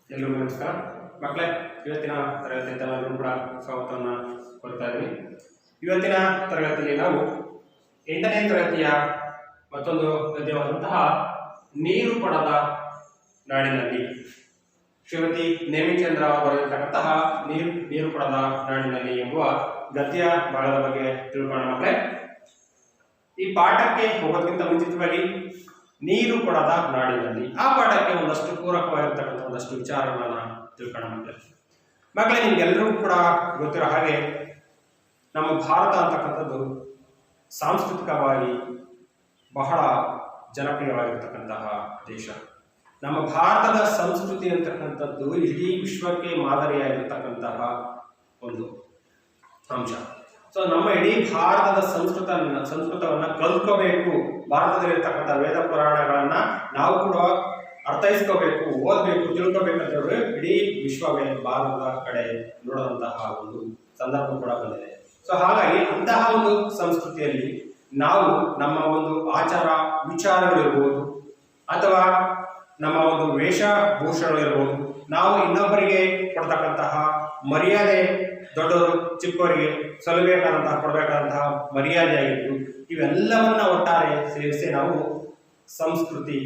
ಎಲ್ಲರಿಗೂ ನಮಸ್ಕಾರ ಮಕ್ಕಳೇ. ಇವತ್ತಿನ ತರಗತಿ ಎಲ್ಲರೂ ಕೂಡ ಸ್ವಾಗತವನ್ನು ಕೊಡ್ತಾ ಇದ್ದೀನಿ. ಇವತ್ತಿನ ತರಗತಿಯಲ್ಲಿ ನಾವು 8ನೇ ತರಗತಿಯ ಮತ್ತೊಂದು ಗದ್ಯವಾದಂತಹ ನೀರು ಕೊಡದ ನಾಡಿನಲ್ಲಿ ಶ್ರೀಮತಿ ನೇಮಿಚಂದ್ರ ಅವರು ಬರೆದಿರ್ತಕ್ಕಂತಹ ನೀರು ಕೊಡದ ನಾಡಿನಲ್ಲಿ ಎಂಬುವ ಗದ್ಯ ಭಾಗದ ಬಗ್ಗೆ ತಿಳ್ಕೊಳ್ಳೋಣ ಮಕ್ಕಳೇ. ಈ ಪಾಠಕ್ಕೆ ಹೋಗೋದಕ್ಕಿಂತ ಮುಂಚಿತವಾಗಿ ನೀರು ಕೊಡದ ನಾಡಿನಲ್ಲಿ ಆ ಪಾಠಕ್ಕೆ ಒಂದಷ್ಟು ಪೂರಕವಾಗಿರ್ತಕ್ಕಂಥ ಒಂದಷ್ಟು ವಿಚಾರಗಳನ್ನ ತಿಳ್ಕೊಳ್ಳೋಣ ಮಕ್ಕಳೇ. ನಿಮ್ಗೆಲ್ಲರಿಗೂ ಕೂಡ ಗೊತ್ತಿರೋ ಹಾಗೆ ನಮ್ಮ ಭಾರತ ಅಂತಕ್ಕಂಥದ್ದು ಸಾಂಸ್ಕೃತಿಕವಾಗಿ ಬಹಳ ಜನಪ್ರಿಯವಾಗಿರ್ತಕ್ಕಂತಹ ದೇಶ. ನಮ್ಮ ಭಾರತದ ಸಂಸ್ಕೃತಿ ಅಂತಕ್ಕಂಥದ್ದು ಇಡೀ ವಿಶ್ವಕ್ಕೆ ಮಾದರಿಯಾಗಿರ್ತಕ್ಕಂತಹ ಒಂದು ಅಂಶ. ಸೊ ನಮ್ಮ ಇಡೀ ಭಾರತದ ಸಂಸ್ಕೃತವನ್ನ ಕಲ್ತ್ಕೋಬೇಕು. ಭಾರತದಲ್ಲಿರ್ತಕ್ಕಂಥ ವೇದ ಪುರಾಣಗಳನ್ನ ನಾವು ಕೂಡ ಅರ್ಥೈಸ್ಕೋಬೇಕು, ಓದಬೇಕು, ತಿಳ್ಕೋಬೇಕಂತ ಹೇಳಿ ಇಡೀ ವಿಶ್ವವೇ ಭಾರತದ ಕಡೆ ನೋಡುವಂತಹ ಒಂದು ಸಂದರ್ಭ ಕೂಡ ಬಂದಿದೆ. ಸೊ ಹಾಗಾಗಿ ಅಂತಹ ಒಂದು ಸಂಸ್ಕೃತಿಯಲ್ಲಿ ನಾವು ನಮ್ಮ ಒಂದು ಆಚಾರ ವಿಚಾರಗಳಿರ್ಬೋದು ಅಥವಾ ನಮ್ಮ ಒಂದು ವೇಷಭೂಷಣಗಳಿರ್ಬೋದು, ನಾವು ಇನ್ನೊಬ್ಬರಿಗೆ ಕೊಡ್ತಕ್ಕಂತಹ ಮರ್ಯಾದೆ, ದೊಡ್ಡವರು ಚಿಕ್ಕವರಿಗೆ ಸಲ್ಲಬೇಕಾದಂತಹ ಕೊಡಬೇಕಾದಂತಹ ಮರ್ಯಾದೆ ಆಗಿತ್ತು, ಇವೆಲ್ಲವನ್ನ ಒಟ್ಟಾರೆ ಸೇರಿಸಿ ನಾವು ಸಂಸ್ಕೃತಿ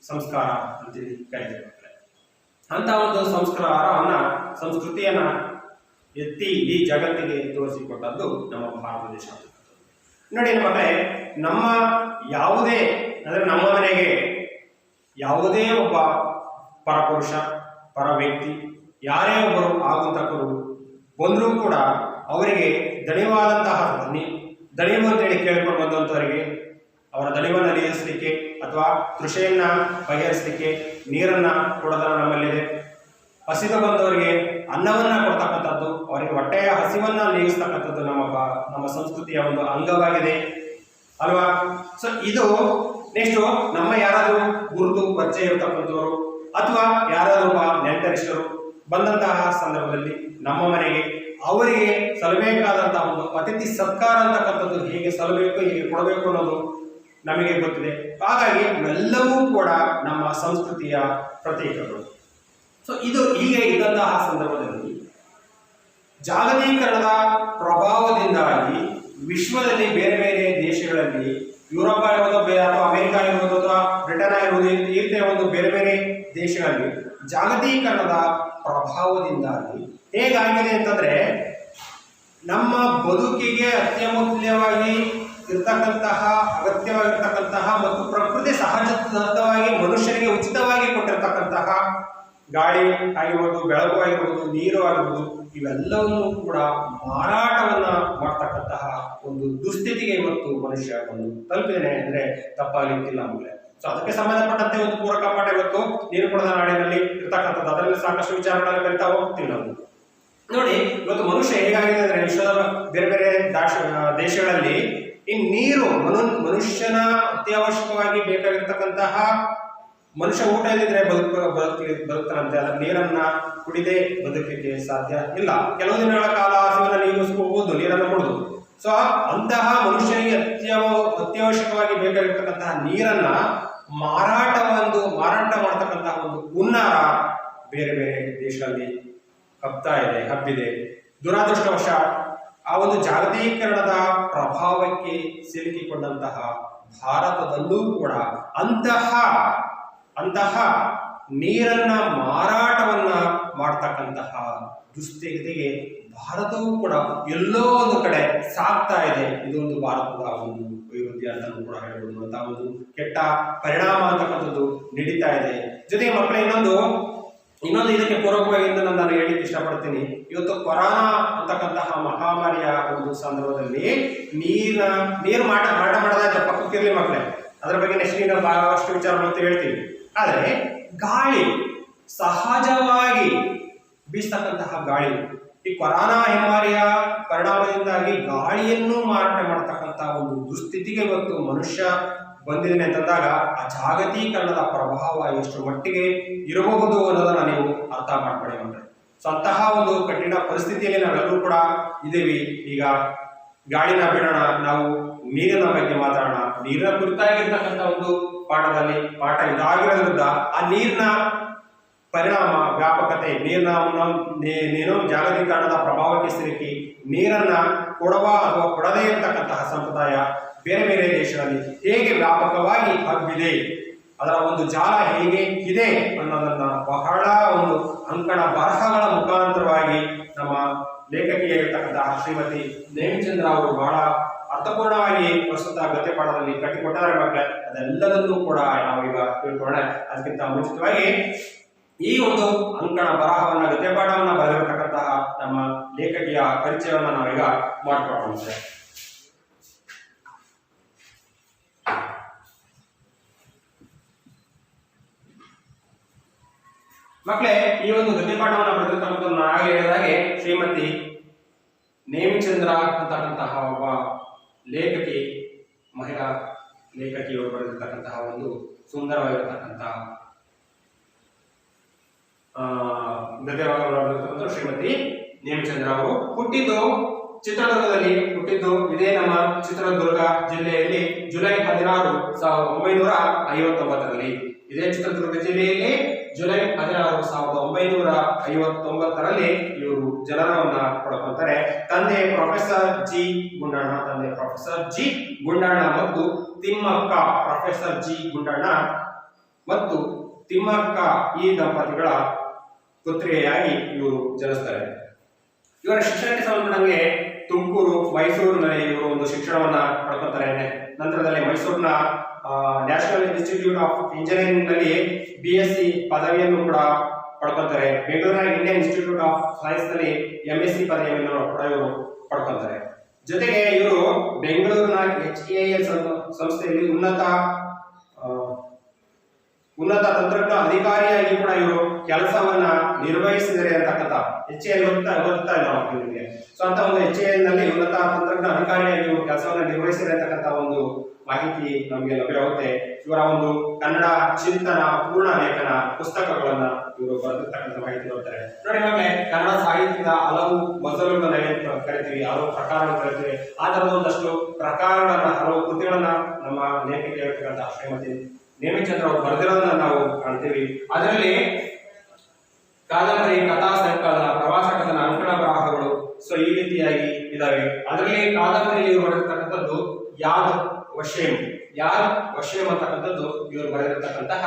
ಸಂಸ್ಕಾರ ಅಂತೇಳಿ ಕರೀತೇವೆ. ಅಂತ ಒಂದು ಸಂಸ್ಕೃತಿಯನ್ನ ಎತ್ತಿ ಈ ಜಗತ್ತಿಗೆ ತೋರಿಸಿಕೊಟ್ಟದ್ದು ನಮ್ಮ ಭಾರತ ದೇಶ. ನೋಡಿ ಮಕ್ಕಳೇ, ನಮ್ಮ ಯಾವುದೇ ಅಂದ್ರೆ ನಮ್ಮ ಮನೆಗೆ ಯಾವುದೇ ಒಬ್ಬ ಪರಪುರುಷ ಪರ ವ್ಯಕ್ತಿ ಯಾರೇ ಒಬ್ಬರು ಆಗುಂತಕರು ಬಂದರೂ ಕೂಡ ಅವರಿಗೆ ದಣಿವಾದಂತಹ ದಣಿವು ಅಂತೇಳಿ ಕೇಳಿಕೊಂಡು ಬಂದಂಥವರಿಗೆ ಅವರ ದಣಿವನ್ನು ನೀಗಿಸಲಿಕ್ಕೆ ಅಥವಾ ಕೃಷಿಯನ್ನ ಬಗೆಹರಿಸಲಿಕ್ಕೆ ನೀರನ್ನ ಕೊಡೋದನ್ನ ನಮ್ಮಲ್ಲಿದೆ. ಹಸಿದು ಬಂದವರಿಗೆ ಅನ್ನವನ್ನ ಕೊಡ್ತಕ್ಕಂಥದ್ದು, ಅವರಿಗೆ ಹೊಟ್ಟೆಯ ಹಸಿವನ್ನ ನೀಗಿಸ್ತಕ್ಕಂಥದ್ದು ನಮ್ಮ ಸಂಸ್ಕೃತಿಯ ಒಂದು ಅಂಗವಾಗಿದೆ ಅಲ್ವಾ. ಸೊ ಇದು ನೆಕ್ಸ್ಟ್ ನಮ್ಮ ಯಾರಾದರೂ ಗುರುತು ಪರಿಚಯ ಇರತಕ್ಕಂಥವ್ರು ಅಥವಾ ಯಾರಾದರೂ ಒಬ್ಬ ನೆಂಟರಿಷ್ಟರು ಬಂದಂತಹ ಸಂದರ್ಭದಲ್ಲಿ ನಮ್ಮ ಮನೆಗೆ ಅವರಿಗೆ ಸಲ್ಲಬೇಕಾದಂತಹ ಒಂದು ಅತಿಥಿ ಸತ್ಕಾರ ಅಂತಕ್ಕಂಥದ್ದು ಹೇಗೆ ಸಲ್ಲಬೇಕು, ಹೇಗೆ ಕೊಡಬೇಕು ಅನ್ನೋದು ನಮಗೆ ಗೊತ್ತಿದೆ. ಹಾಗಾಗಿ ಇವೆಲ್ಲವೂ ಕೂಡ ನಮ್ಮ ಸಂಸ್ಕೃತಿಯ ಪ್ರತೀಕಗಳು. ಸೊ ಇದು ಹೀಗೆ ಇದ್ದಂತಹ ಸಂದರ್ಭದಲ್ಲಿ ಜಾಗತೀಕರಣದ ಪ್ರಭಾವದಿಂದಾಗಿ ವಿಶ್ವದಲ್ಲಿ ಬೇರೆ ಬೇರೆ ದೇಶಗಳಲ್ಲಿ ಯುರೋಪ್ ಆಗಿರ್ಬೋದು ಅಥವಾ ಅಮೆರಿಕ ಆಗಿರ್ಬೋದು ಅಥವಾ ಬ್ರಿಟನ್ ಆಗಿರ್ಬೋದು ಈ ರೀತಿಯ ಒಂದು ಬೇರೆ ಬೇರೆ ದೇಶಗಳಲ್ಲಿ ಜಾಗತೀಕರಣದ ಪ್ರಭಾವದಿಂದಾಗಿ ಹೇಗಾಗಿದೆ ಅಂತಂದ್ರೆ ನಮ್ಮ ಬದುಕಿಗೆ ಅತ್ಯಮೂಲ್ಯವಾಗಿ ಇರ್ತಕ್ಕಂತಹ ಅಗತ್ಯವಾಗಿರ್ತಕ್ಕಂತಹ ಮತ್ತು ಪ್ರಕೃತಿ ಸಹಜವಾಗಿ ಮನುಷ್ಯರಿಗೆ ಉಚಿತವಾಗಿ ಕೊಟ್ಟಿರ್ತಕ್ಕಂತಹ ಗಾಳಿ ಆಗಿರ್ಬೋದು, ಬೆಳಕು ಆಗಿರ್ಬೋದು, ನೀರು ಆಗಿರ್ಬೋದು, ಇವೆಲ್ಲವನ್ನೂ ಕೂಡ ಮಾರಾಟವನ್ನ ಮಾಡ್ತಕ್ಕಂತಹ ಒಂದು ದುಸ್ಥಿತಿಗೆ ಇವತ್ತು ಮನುಷ್ಯ ಒಂದು ತಲುಪಿದ್ದೇನೆ ಅಂದ್ರೆ ತಪ್ಪಾಗಲಿಕ್ಕಿಲ್ಲ ನಮಗೆ. ಸೊ ಅದಕ್ಕೆ ಸಂಬಂಧಪಟ್ಟಂತೆ ಒಂದು ಪೂರಕ ಪಾಠ ಇವತ್ತು ನೀರು ಕೊಡದ ನಾಡಿನಲ್ಲಿ ಇರ್ತಕ್ಕಂಥದ್ದು. ಅದರಲ್ಲಿ ಸಾಕಷ್ಟು ವಿಚಾರಗಳನ್ನು ಕಲಿತಾ ಹೋಗ್ತೀವಿ ನಾವು. ನೋಡಿ, ಇವತ್ತು ಮನುಷ್ಯ ಹೇಗಾಗಿದೆ ಅಂದ್ರೆ ವಿಶ್ವದ ಬೇರೆ ಬೇರೆ ದೇಶಗಳಲ್ಲಿ ಈ ನೀರು ಮನುಷ್ಯನ ಅತ್ಯವಶ್ಯಕವಾಗಿ ಬೇಕಾಗಿರ್ತಕ್ಕಂತಹ ಮನುಷ್ಯ ಊಟ ಇಲ್ಲದಿದ್ರೆ ಬದುಕ್ತಾನಂತೆ. ಅದರ ನೀರನ್ನ ಕುಡಿದೇ ಬದುಕಲಿಕ್ಕೆ ಸಾಧ್ಯ ಇಲ್ಲ. ಕೆಲವು ದಿನಗಳ ಕಾಲ ಹಸಿವನ್ನ ನೀಗಿಸ್ಕೋಬಹುದು ನೀರನ್ನು ಕುಡಿದು. ಸೊ ಅಂತಹ ಮನುಷ್ಯನಿಗೆ ಅತ್ಯವಶ್ಯಕವಾಗಿ ಬೇಕಾಗಿರ್ತಕ್ಕಂತಹ ನೀರನ್ನ ಮಾರಾಟ ಮಾಡ್ತಕ್ಕಂತಹ ಒಂದು ಹುನ್ನಾರ ಬೇರೆ ಬೇರೆ ದೇಶಗಳಲ್ಲಿ ಹಬ್ಬಿದೆ. ದುರಾದೃಷ್ಟವಶ ಆ ಒಂದು ಜಾಗತೀಕರಣದ ಪ್ರಭಾವಕ್ಕೆ ಸಿಲುಕಿಕೊಂಡಂತಹ ಭಾರತದಲ್ಲೂ ಕೂಡ ಅಂತಹ ನೀರನ್ನ ಮಾರಾಟವನ್ನ ಮಾಡ್ತಕ್ಕಂತಹ ದುಸ್ಥಿತಿಗೆ ಭಾರತವೂ ಕೂಡ ಎಲ್ಲೋ ಒಂದು ಕಡೆ ಸಾಕ್ತಾ ಇದೆ. ಇದೊಂದು ಭಾರತದ ಒಂದು ವೈರುಧ್ಯ ಅಂತ ಕೂಡ ಹೇಳ್ಬೋದು. ಅಂತ ಒಂದು ಕೆಟ್ಟ ಪರಿಣಾಮ ಅಂತಕ್ಕಂಥದ್ದು ನಡೀತಾ ಇದೆ. ಜೊತೆಗೆ ಮಕ್ಕಳ ಇನ್ನೊಂದು ಇದಕ್ಕೆ ಪೂರ್ವಕವಾಗಿ ನಾನು ಹೇಳಿಕ್ಕೆ ಇಷ್ಟಪಡ್ತೀನಿ. ಇವತ್ತು ಕೊರೋನಾ ಅಂತಕ್ಕಂತಹ ಮಹಾಮಾರಿಯ ಒಂದು ಸಂದರ್ಭದಲ್ಲಿ ನೀರು ಮಾರಾಟ ಮಾಡೋದಾದ್ರೆ ಪಕ್ಕಕ್ಕಿರಲಿ ಮಕ್ಕಳೇ, ಅದರ ಬಗ್ಗೆ ನೆಕ್ಸ್ಟ್ ಬಹಳಷ್ಟು ವಿಚಾರ ಹೇಳ್ತೀವಿ. ಆದರೆ ಗಾಳಿ ಸಹಜವಾಗಿ ಬೀಸ್ತಕ್ಕಂತಹ ಗಾಳಿ, ಈ ಕೊರೋನಾ ಹೆಮ್ಮಾರಿಯ ಪರಿಣಾಮದಿಂದಾಗಿ ಗಾಳಿಯನ್ನು ಮಾರಾಟ ಮಾಡತಕ್ಕಂತಹ ಒಂದು ದುಸ್ಥಿತಿಗೆ ಇವತ್ತು ಮನುಷ್ಯ ಬಂದಿದ್ದೇನೆ ಅಂತಂದಾಗ ಆ ಜಾಗತೀಕರಣದ ಪ್ರಭಾವ ಎಷ್ಟು ಮಟ್ಟಿಗೆ ಇರಬಹುದು ಅನ್ನೋದನ್ನ ನೀವು ಅರ್ಥ ಮಾಡ್ಕೊಳ್ಳಿ ಅಂದ್ರೆ. ಸೊ ಅಂತಹ ಒಂದು ಕಠಿಣ ಪರಿಸ್ಥಿತಿಯಲ್ಲಿ ನಾವೆಲ್ಲರೂ ಕೂಡ ಇದ್ದೀವಿ. ಈಗ ಗಾಳಿನ ಬಿಡೋಣ, ನಾವು ನೀರಿನ ಬಗ್ಗೆ ಮಾತಾಡೋಣ. ನೀರಿನ ಕುರಿತಾಗಿರ್ತಕ್ಕಂಥ ಒಂದು ಪಾಠ ಇದಾಗಿರೋದ್ರಿಂದ ಆ ನೀರಿನ ಪರಿಣಾಮ, ವ್ಯಾಪಕತೆ, ನೀನು ಜಾಗತೀಕರಣದ ಪ್ರಭಾವಕ್ಕೆ ಸಿಲುಕಿ ನೀರನ್ನ ಕೊಡುವ ಅಥವಾ ಕೊಡದೇ ಇರತಕ್ಕಂತಹ ಸಂಪ್ರದಾಯ ಬೇರೆ ಬೇರೆ ದೇಶಗಳಲ್ಲಿ ಹೇಗೆ ವ್ಯಾಪಕವಾಗಿ ಹಬ್ಬಿದೆ, ಅದರ ಒಂದು ಜಾಲ ಹೇಗೆ ಇದೆ ಅನ್ನೋದನ್ನ ಬಹಳ ಒಂದು ಅಂಕಣ ಬರಹಗಳ ಮುಖಾಂತರವಾಗಿ ನಮ್ಮ ಲೇಖಕಿಯಾಗಿರ್ತಕ್ಕಂತಹ ಶ್ರೀಮತಿ ನೇಮಿಚಂದ್ರ ಅವರು ಬಹಳ ಅರ್ಥಪೂರ್ಣವಾಗಿ ಪ್ರಸ್ತುತ ಗದ್ಯಪಾಠದಲ್ಲಿ ಕಟ್ಟಿಕೊಟ್ಟಾರೆ ಮಕ್ಕಳೇ. ಅದೆಲ್ಲದನ್ನೂ ಕೂಡ ನಾವೀಗ ತಿಳ್ಕೊಳ್ಳೋಣ. ಅದಕ್ಕಿಂತ ಮುಂಚಿತವಾಗಿ ಈ ಒಂದು ಅಂಕಣ ಬರಹವನ್ನ ಗದ್ಯಪಾಠವನ್ನ ಬರೆದಿರತಕ್ಕಂತಹ ನಮ್ಮ ಲೇಖಕಿಯ ಪರಿಚಯವನ್ನ ನಾವೀಗ ಮಾಡಿಕೊಳ್ಳುತ್ತೇವೆ. ಮಕ್ಕಳೇ, ಈ ಒಂದು ಗದ್ಯಪಾಠವನ್ನು ಬರೆದಿರ್ತಕ್ಕಂಥ ನಾನು ಹೇಳಿದಾಗೆ ಶ್ರೀಮತಿ ನೇಮಿಚಂದ್ರ ಅಂತಕ್ಕಂತಹ ಒಬ್ಬ ಲೇಖಕಿ, ಮಹಿಳಾ ಲೇಖಕಿಯವರು ಬರೆದಿರ್ತಕ್ಕಂತಹ ಒಂದು ಸುಂದರವಾಗಿರತಕ್ಕಂತಹ ಗದ್ಯವನ್ನು ಬರೆದಿರ್ತಕ್ಕಂಥ ಶ್ರೀಮತಿ ನೇಮಿಚಂದ್ರ ಅವರು ಹುಟ್ಟಿದ್ದು ಚಿತ್ರದುರ್ಗದಲ್ಲಿ ಹುಟ್ಟಿದ್ದು. ಇದೇ ನಮ್ಮ ಚಿತ್ರದುರ್ಗ ಜಿಲ್ಲೆಯಲ್ಲಿ ಜುಲೈ 16, 1959ರಲ್ಲಿ. ಇದೇ ಚಿತ್ರದುರ್ಗ ಜಿಲ್ಲೆಯಲ್ಲಿ ಜುಲೈ 16, 1959ರಲ್ಲಿ ಇವರು ಜನನವನ್ನ ಪಡ್ಕೊಳ್ತಾರೆ. ತಂದೆ ಪ್ರೊಫೆಸರ್ ಜಿ ಗುಂಡಣ್ಣ ಮತ್ತು ತಿಮ್ಮಕ್ಕ, ಪ್ರೊಫೆಸರ್ ಜಿ ಗುಂಡಣ್ಣ ಮತ್ತು ತಿಮ್ಮಕ್ಕ ಈ ದಂಪತಿಗಳ ಪುತ್ರಿಯಾಗಿ ಇವರು ಜನಿಸ್ತಾರೆ. ಇವರ ಶಿಕ್ಷಣಕ್ಕೆ ಸಂಬಂಧಪಟ್ಟಂಗೆ ತುಮಕೂರು, ಮೈಸೂರಿನಲ್ಲಿ ಇವರು ಒಂದು ಶಿಕ್ಷಣವನ್ನ ಪಡ್ಕೊಳ್ತಾರೆ. ನಂತರದಲ್ಲಿ ಮೈಸೂರಿನ ನ್ಯಾಷನಲ್ ಇನ್ಸ್ಟಿಟ್ಯೂಟ್ ಆಫ್ ಇಂಜಿನಿಯರಿಂಗ್ ನಲ್ಲಿ BSc ಪದವಿಯನ್ನು ಕೂಡ ಪಡ್ಕೊಳ್ತಾರೆ. ಬೆಂಗಳೂರಿನ ಇಂಡಿಯನ್ ಇನ್ಸ್ಟಿಟ್ಯೂಟ್ ಆಫ್ ಸೈನ್ಸ್ ನಲ್ಲಿ MSc ಪದವಿಯನ್ನು ಕೂಡ ಇವರು ಪಡ್ಕೊಳ್ತಾರೆ. ಜೊತೆಗೆ ಇವರು ಬೆಂಗಳೂರಿನ HAL ಸಂಸ್ಥೆಯಲ್ಲಿ ಉನ್ನತ ತಂತ್ರಜ್ಞಾನ ಅಧಿಕಾರಿಯಾಗಿ ಕೂಡ ಇವರು ಕೆಲಸವನ್ನ ನಿರ್ವಹಿಸಿದರೆ ಅಂತಕ್ಕಂಥ HAL ಗೊತ್ತಾ ಇಲ್ಲ ನಿಮಗೆ. ಸೊ ಅಂತ ಒಂದು HAL ನಲ್ಲಿ ಉನ್ನತ ತಂತ್ರಜ್ಞಾನ ಅಧಿಕಾರಿಯಾಗಿ ಇವರು ಕೆಲಸವನ್ನ ನಿರ್ವಹಿಸಿದರೆ ಅಂತಕ್ಕಂಥ ಒಂದು ಮಾಹಿತಿ ನಮಗೆ ಲಭ್ಯವಾಗುತ್ತೆ. ಇವರ ಒಂದು ಕನ್ನಡ ಚಿಂತನ ಪೂರ್ಣ ಲೇಖನ ಪುಸ್ತಕಗಳನ್ನ ಇವರು ಬರೆದಿರ್ತಕ್ಕಂಥ ಮಾಹಿತಿ ಬರ್ತಾರೆ. ನೋಡಿ ಮಕ್ಕಳೇ, ಕನ್ನಡ ಸಾಹಿತ್ಯದ ಹಲವು ಮಜಲುಗಳನ್ನ ಕರಿತೀವಿ, ಹಲವು ಪ್ರಕಾರಗಳನ್ನು ಕರಿತೀವಿ. ಆ ತರದ ಒಂದಷ್ಟು ಪ್ರಕಾರಗಳನ್ನ, ಹಲವು ಕೃತಿಗಳನ್ನ ನಮ್ಮ ಲೇಖಕಿಯಾಗಿರ್ತಕ್ಕಂಥ ಶ್ರೀಮತಿ ನೇಮಿಚಂದ್ರ ಅವರು ಬರೆದಿರೋದನ್ನ ನಾವು ಕಾಣ್ತೀವಿ. ಅದರಲ್ಲಿ ಕಾದಂಬರಿ, ಕಥಾ ಸಂಕಲನ, ಪ್ರವಾಸ ಕಥನ, ಅಂಕಣ ಬರಹಗಳು ಸೊ ಈ ರೀತಿಯಾಗಿ ಇದಾವೆ. ಅದರಲ್ಲಿ ಕಾದಂಬರಿಯಲ್ಲಿ ಬರೆದಿರ್ತಕ್ಕಂಥದ್ದು ಯಾದ್ ವಶೇಮ್ ಅಂತಕ್ಕಂಥದ್ದು ಇವರು ಬರೆದಿರ್ತಕ್ಕಂತಹ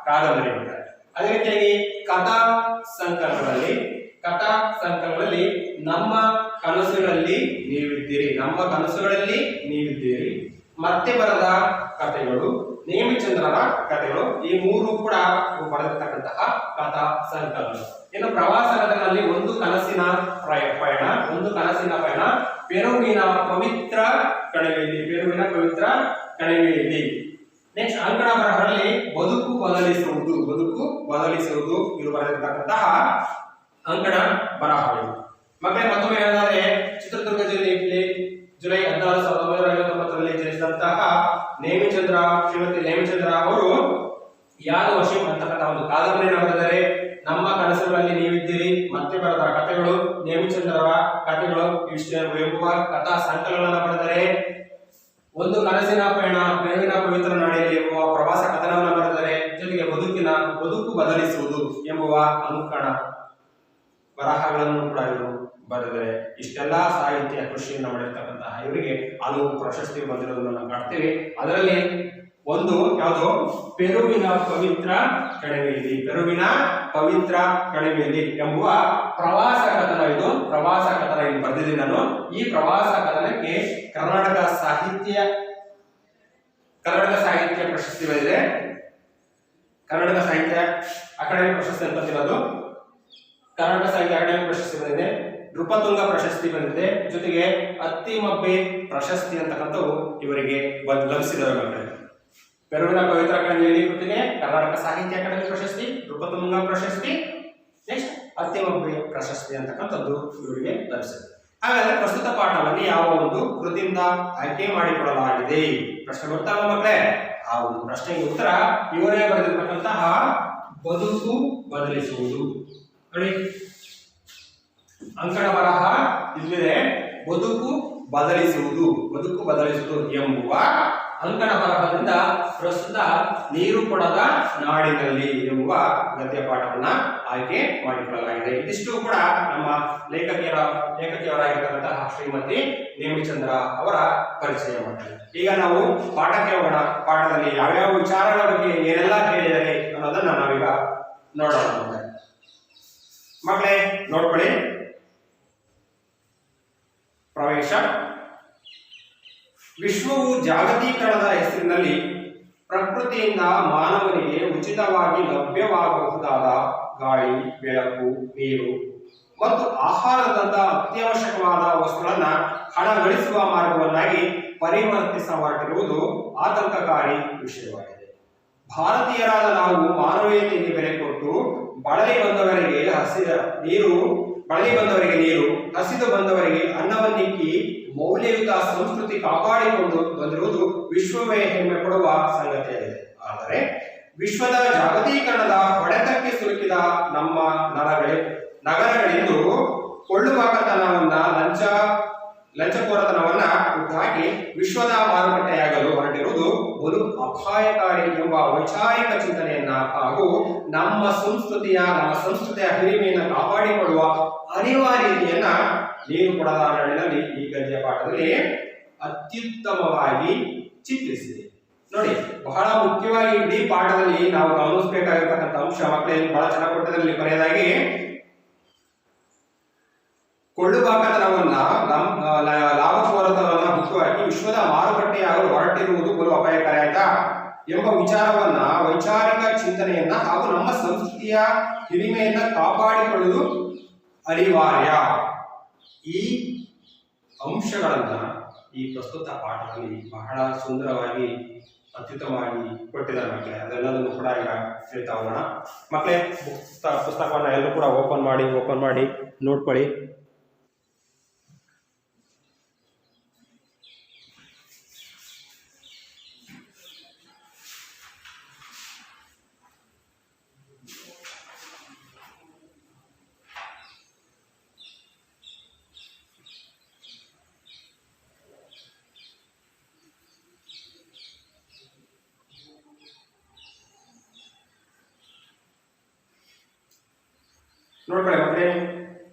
ಕಾದಂಬರಿ. ಅದೇ ರೀತಿಯಾಗಿ ಕಥಾ ಸಂಕಲನಗಳಲ್ಲಿ ನಮ್ಮ ಕನಸುಗಳಲ್ಲಿ ನೀವಿದ್ದೀರಿ, ಮತ್ತೆ ಬರದ ಕಥೆಗಳು, ನೇಮಿಚಂದ್ರರ ಕಥೆಗಳು, ಈ ಮೂರು ಕೂಡ ಬರೆದಿರ್ತಕ್ಕಂತಹ ಕಥಾ ಸಂಕಲನ. ಇನ್ನು ಪ್ರವಾಸ ಕಥೆಗಳಲ್ಲಿ ಒಂದು ಕನಸಿನ ಪಯಣ, ಪೆರುವಿನ ಪವಿತ್ರ ಕಣಿವೆಯಲ್ಲಿ. ನೆಕ್ಸ್ಟ್ ಅಂಕಣ ಬರಹಗಳಲ್ಲಿ ಬದುಕು ಬದಲಿಸುವುದು ಇವರು ಬರೆದಿರ್ತಕ್ಕಂತಹ ಅಂಕಣ ಬರಹಗಳು. ಮಕ್ಕಳೇ, ಮತ್ತೊಮ್ಮೆ ಹೇಳಿದರೆ ಚಿತ್ರದುರ್ಗ ಜಿಲ್ಲೆಯಲ್ಲಿ ಜುಲೈ 16, 1959ರಲ್ಲಿ ಜನಿಸಿದಂತಹ ಶ್ರೀಮತಿ ನೇಮಿಚಂದ್ರ ಅವರು ಯಾದ್ ವಶೀಂ ಅಂತಕ್ಕಂಥ ಒಂದು ಕಾದಂಬರಿಯನ್ನು ಬರೆದರೆ, ನಮ್ಮ ಕನಸುಗಳಲ್ಲಿ ನೀವಿದ್ದೀರಿ, ಮತ್ತೆ ಬರೆದ ಕಥೆಗಳು, ನೇಮಿಚಂದ್ರರ ಕಥೆಗಳು ಎಂಬುವ ಕಥಾ ಸಂಕಲನ ಬರೆದರೆ, ಒಂದು ಕನಸಿನ ಪಯಣ, ಪೆರುವಿನ ಪವಿತ್ರ ನಾಡಿಯಲ್ಲಿ ಎಂಬುವ ಪ್ರವಾಸ ಕಥನವನ್ನು ಬರೆದರೆ, ಜೊತೆಗೆ ಬದುಕು ಬದಲಿಸುವುದು ಎಂಬುವ ಅಂಕಣ ಬರಹಗಳನ್ನು ಕೂಡ ಇವರು ಬರೆದರೆ, ಇಷ್ಟೆಲ್ಲಾ ಸಾಹಿತ್ಯ ಕೃಷಿಯನ್ನು ಮಾಡಿರ್ತಕ್ಕಂತಹ ಇವರಿಗೆ ಹಲವು ಪ್ರಶಸ್ತಿ ಬಂದಿರೋದನ್ನು ನಾವು ಕಾಣ್ತೀವಿ. ಅದರಲ್ಲಿ ಒಂದು ಯಾವುದು, ಪೆರುವಿನ ಪವಿತ್ರ ಕಣಿವೆಯಲ್ಲಿ ಎಂಬುವ ಪ್ರವಾಸ ಕಥನ. ಇದು ಪ್ರವಾಸ ಕಥನ ಇಲ್ಲಿ ಬರೆದಿದ್ದೀನಿ ನಾನು. ಈ ಪ್ರವಾಸ ಕಥನಕ್ಕೆ ಕರ್ನಾಟಕ ಸಾಹಿತ್ಯ ಪ್ರಶಸ್ತಿ ಬಂದಿದೆ. ಕರ್ನಾಟಕ ಸಾಹಿತ್ಯ ಅಕಾಡೆಮಿ ಪ್ರಶಸ್ತಿ ಅಂತಿರೋದು. ಕರ್ನಾಟಕ ಸಾಹಿತ್ಯ ಅಕಾಡೆಮಿ ಪ್ರಶಸ್ತಿ ಬಂದಿದೆ, ನೃಪತುಂಗ ಪ್ರಶಸ್ತಿ ಬಂದಿದೆ, ಜೊತೆಗೆ ಅತ್ತಿಮಬ್ಬೆ ಪ್ರಶಸ್ತಿ ಅಂತಕ್ಕಂಥವು ಇವರಿಗೆ ಲಭಿಸಿದವೆ. ಪೆರುವಿನ ಪವಿತ್ರ ಕಣಿವೆಯಲ್ಲಿ ಕೃತಿಗೆ ಕರ್ನಾಟಕ ಸಾಹಿತ್ಯ ಅಕಾಡೆಮಿ ಪ್ರಶಸ್ತಿ, ನೃಪತುಂಗ ಪ್ರಶಸ್ತಿ, ನೆಕ್ಸ್ಟ್ ಅತ್ತಿಮಬ್ಬೆ ಪ್ರಶಸ್ತಿ ಅಂತಕ್ಕಂಥದ್ದು ಇವರಿಗೆ ಲಭಿಸಿದೆ. ಹಾಗಾದ್ರೆ ಪ್ರಸ್ತುತ ಪಾಠವನ್ನು ಯಾವ ಒಂದು ಕೃತಿಯಿಂದ ಆಯ್ಕೆ ಮಾಡಿಕೊಡಲಾಗಿದೆ? ಪ್ರಶ್ನೆ ಗೊತ್ತಾಗ ಮಕ್ಕಳೇ, ಆ ಒಂದು ಪ್ರಶ್ನೆಗೆ ಉತ್ತರ ಇವರೇ ಬರೆದಿರ್ತಕ್ಕಂತಹ ಬದುಕು ಬದಲಿಸುವುದು. ನೋಡಿ, ಅಂಕಣ ಬರಹ ಇಲ್ಲಿದೆ, ಬದುಕು ಬದಲಿಸುವುದು ಎಂಬುವ ಅಂಕಣ ಬರಹದಿಂದ ಪ್ರಸ್ತುತ ನೀರು ಕೊಡದ ನಾಡಿನಲ್ಲಿ ಎಂಬುವ ಗದ್ಯ ಪಾಠವನ್ನ ಆಯ್ಕೆ ಮಾಡಿಕೊಳ್ಳಲಾಗಿದೆ. ಇದಿಷ್ಟು ಕೂಡ ನಮ್ಮ ಲೇಖಕಿಯರಾಗಿರ್ತಕ್ಕಂತಹ ಶ್ರೀಮತಿ ನೇಮಿಚಂದ್ರ ಅವರ ಪರಿಚಯ ಮಾಡ್ತಾರೆ. ಈಗ ನಾವು ಪಾಠಕ್ಕೆ ಹೋಗೋಣ. ಪಾಠದಲ್ಲಿ ಯಾವ್ಯಾವ ವಿಚಾರಗಳ ಬಗ್ಗೆ ಏನೆಲ್ಲ ಹೇಳಿದ್ದಾರೆ ಅನ್ನೋದನ್ನ ನಾವೀಗ ನೋಡೋಣ. ಮಕ್ಕಳೇ ನೋಡ್ಕೊಳ್ಳಿ. ಪ್ರವೇಶ. ವಿಶ್ವವು ಜಾಗತೀಕರಣದ ಹೆಸರಿನಲ್ಲಿ ಪ್ರಕೃತಿಯಿಂದ ಮಾನವನಿಗೆ ಉಚಿತವಾಗಿ ಲಭ್ಯವಾಗಬಹುದಾದ ಗಾಳಿ, ಬೆಳಕು, ನೀರು ಮತ್ತು ಆಹಾರದಂತಹ ಅತ್ಯವಶ್ಯಕವಾದ ವಸ್ತುಗಳನ್ನ ಹಣ ಗಳಿಸುವ ಮಾರ್ಗವನ್ನಾಗಿ ಪರಿವರ್ತಿಸ ಹೊರಟಿರುವುದು ಆತಂಕಕಾರಿ ವಿಷಯವಾಗಿದೆ. ಭಾರತೀಯರಾದ ನಾವು ಮಾನವೀಯತೆಗೆ ಬೆಲೆ ಕೊಟ್ಟು ಬಳಲಿ ಬಂದವರಿಗೆ ನೀರು, ಹಸಿದು ಬಂದವರಿಗೆ ಅನ್ನವನ್ನಿಕ್ಕಿ ಮೌಲ್ಯಯುತ ಸಂಸ್ಕೃತಿ ಕಾಪಾಡಿಕೊಂಡು ಬಂದಿರುವುದು ವಿಶ್ವವೇ ಹೆಮ್ಮೆ ಪಡುವ ಸಂಗತಿಯಾಗಿದೆ. ಆದರೆ ವಿಶ್ವದ ಜಾಗತೀಕರಣದ ಹೊಡೆತಕ್ಕೆ ಸಿಲುಕಿದ ನಮ್ಮ ನಗರಗಳಿಂದು ಕೊಳ್ಳುಬಾಕತನವನ್ನ, ಲಂಚಕೋರತನವನ್ನ ಹುಟ್ಟುಹಾಕಿ ವಿಶ್ವದ ಮಾರುಕಟ್ಟೆಯಾಗಲು ಹೊರಟಿರುವುದು ಒಂದು ಅಪಾಯಕಾರಿ ಎಂಬ ವೈಚಾರಿಕ ಚಿಂತನೆಯನ್ನ ಹಾಗೂ ನಮ್ಮ ಸಂಸ್ಕೃತಿಯ ಹಿರಿಮೆಯನ್ನು ಕಾಪಾಡಿಕೊಳ್ಳುವ ಅನಿವಾರ್ಯತೆಯನ್ನ ನೀರು ಕೊಡದ ನಾಡಿನಲ್ಲಿ ಈ ಗದ್ಯ ಪಾಠದಲ್ಲಿ ಅತ್ಯುತ್ತಮವಾಗಿ ಚಿತ್ರಿಸಿದೆ. ನೋಡಿ, ಬಹಳ ಮುಖ್ಯವಾಗಿ ಇಡೀ ಪಾಠದಲ್ಲಿ ನಾವು ಗಮನಿಸಬೇಕಾಗಿರ್ತಕ್ಕಂಥ ಅಂಶ ಮಕ್ಕಳಿಗೆ ಬಹಳ ಚೆನ್ನಾಗಿ ಕೊಟ್ಟದಲ್ಲಿ ಕೊನೆಯದಾಗಿ ಕೊಳ್ಳುಬಾಕತನವನ್ನ, ಲಾಭಕೋರತನವನ್ನ ಹುಟ್ಟುಹಾಕಿ ವಿಶ್ವದ ಮಾರುಕಟ್ಟೆಯಾಗಲು ಹೊರಟಿರುವುದು ಬಲು ಅಪಾಯಕಾರಿ ಆಯ್ತಾ ಎಂಬ ವಿಚಾರವನ್ನ, ವೈಚಾರಿಕ ಚಿಂತನೆಯನ್ನ ಹಾಗೂ ನಮ್ಮ ಸಂಸ್ಕೃತಿಯ ಹಿರಿಮೆಯನ್ನ ಕಾಪಾಡಿಕೊಳ್ಳುವುದು ಅನಿವಾರ್ಯ. ಈ ಅಂಶಗಳನ್ನ ಈ ಪ್ರಸ್ತುತ ಪಾಠದಲ್ಲಿ ಬಹಳ ಸುಂದರವಾಗಿ, ಅತ್ಯುತ್ತಮವಾಗಿ ಕೊಟ್ಟಿದ್ದಾರೆ ಮಕ್ಕಳೇ. ಅದೆಲ್ಲದನ್ನು ಕೂಡ ಈಗ ಹೇಳ್ತಾ ಹೋಗೋಣ. ಮಕ್ಕಳೇ, ಪುಸ್ತಕವನ್ನ ಎಲ್ಲರೂ ಕೂಡ ಓಪನ್ ಮಾಡಿ ನೋಡ್ಕೊಳ್ಳಿ. ನೋಡ್ಕೊಳ್ಳಿ ಮಕ್ಕಳೇ,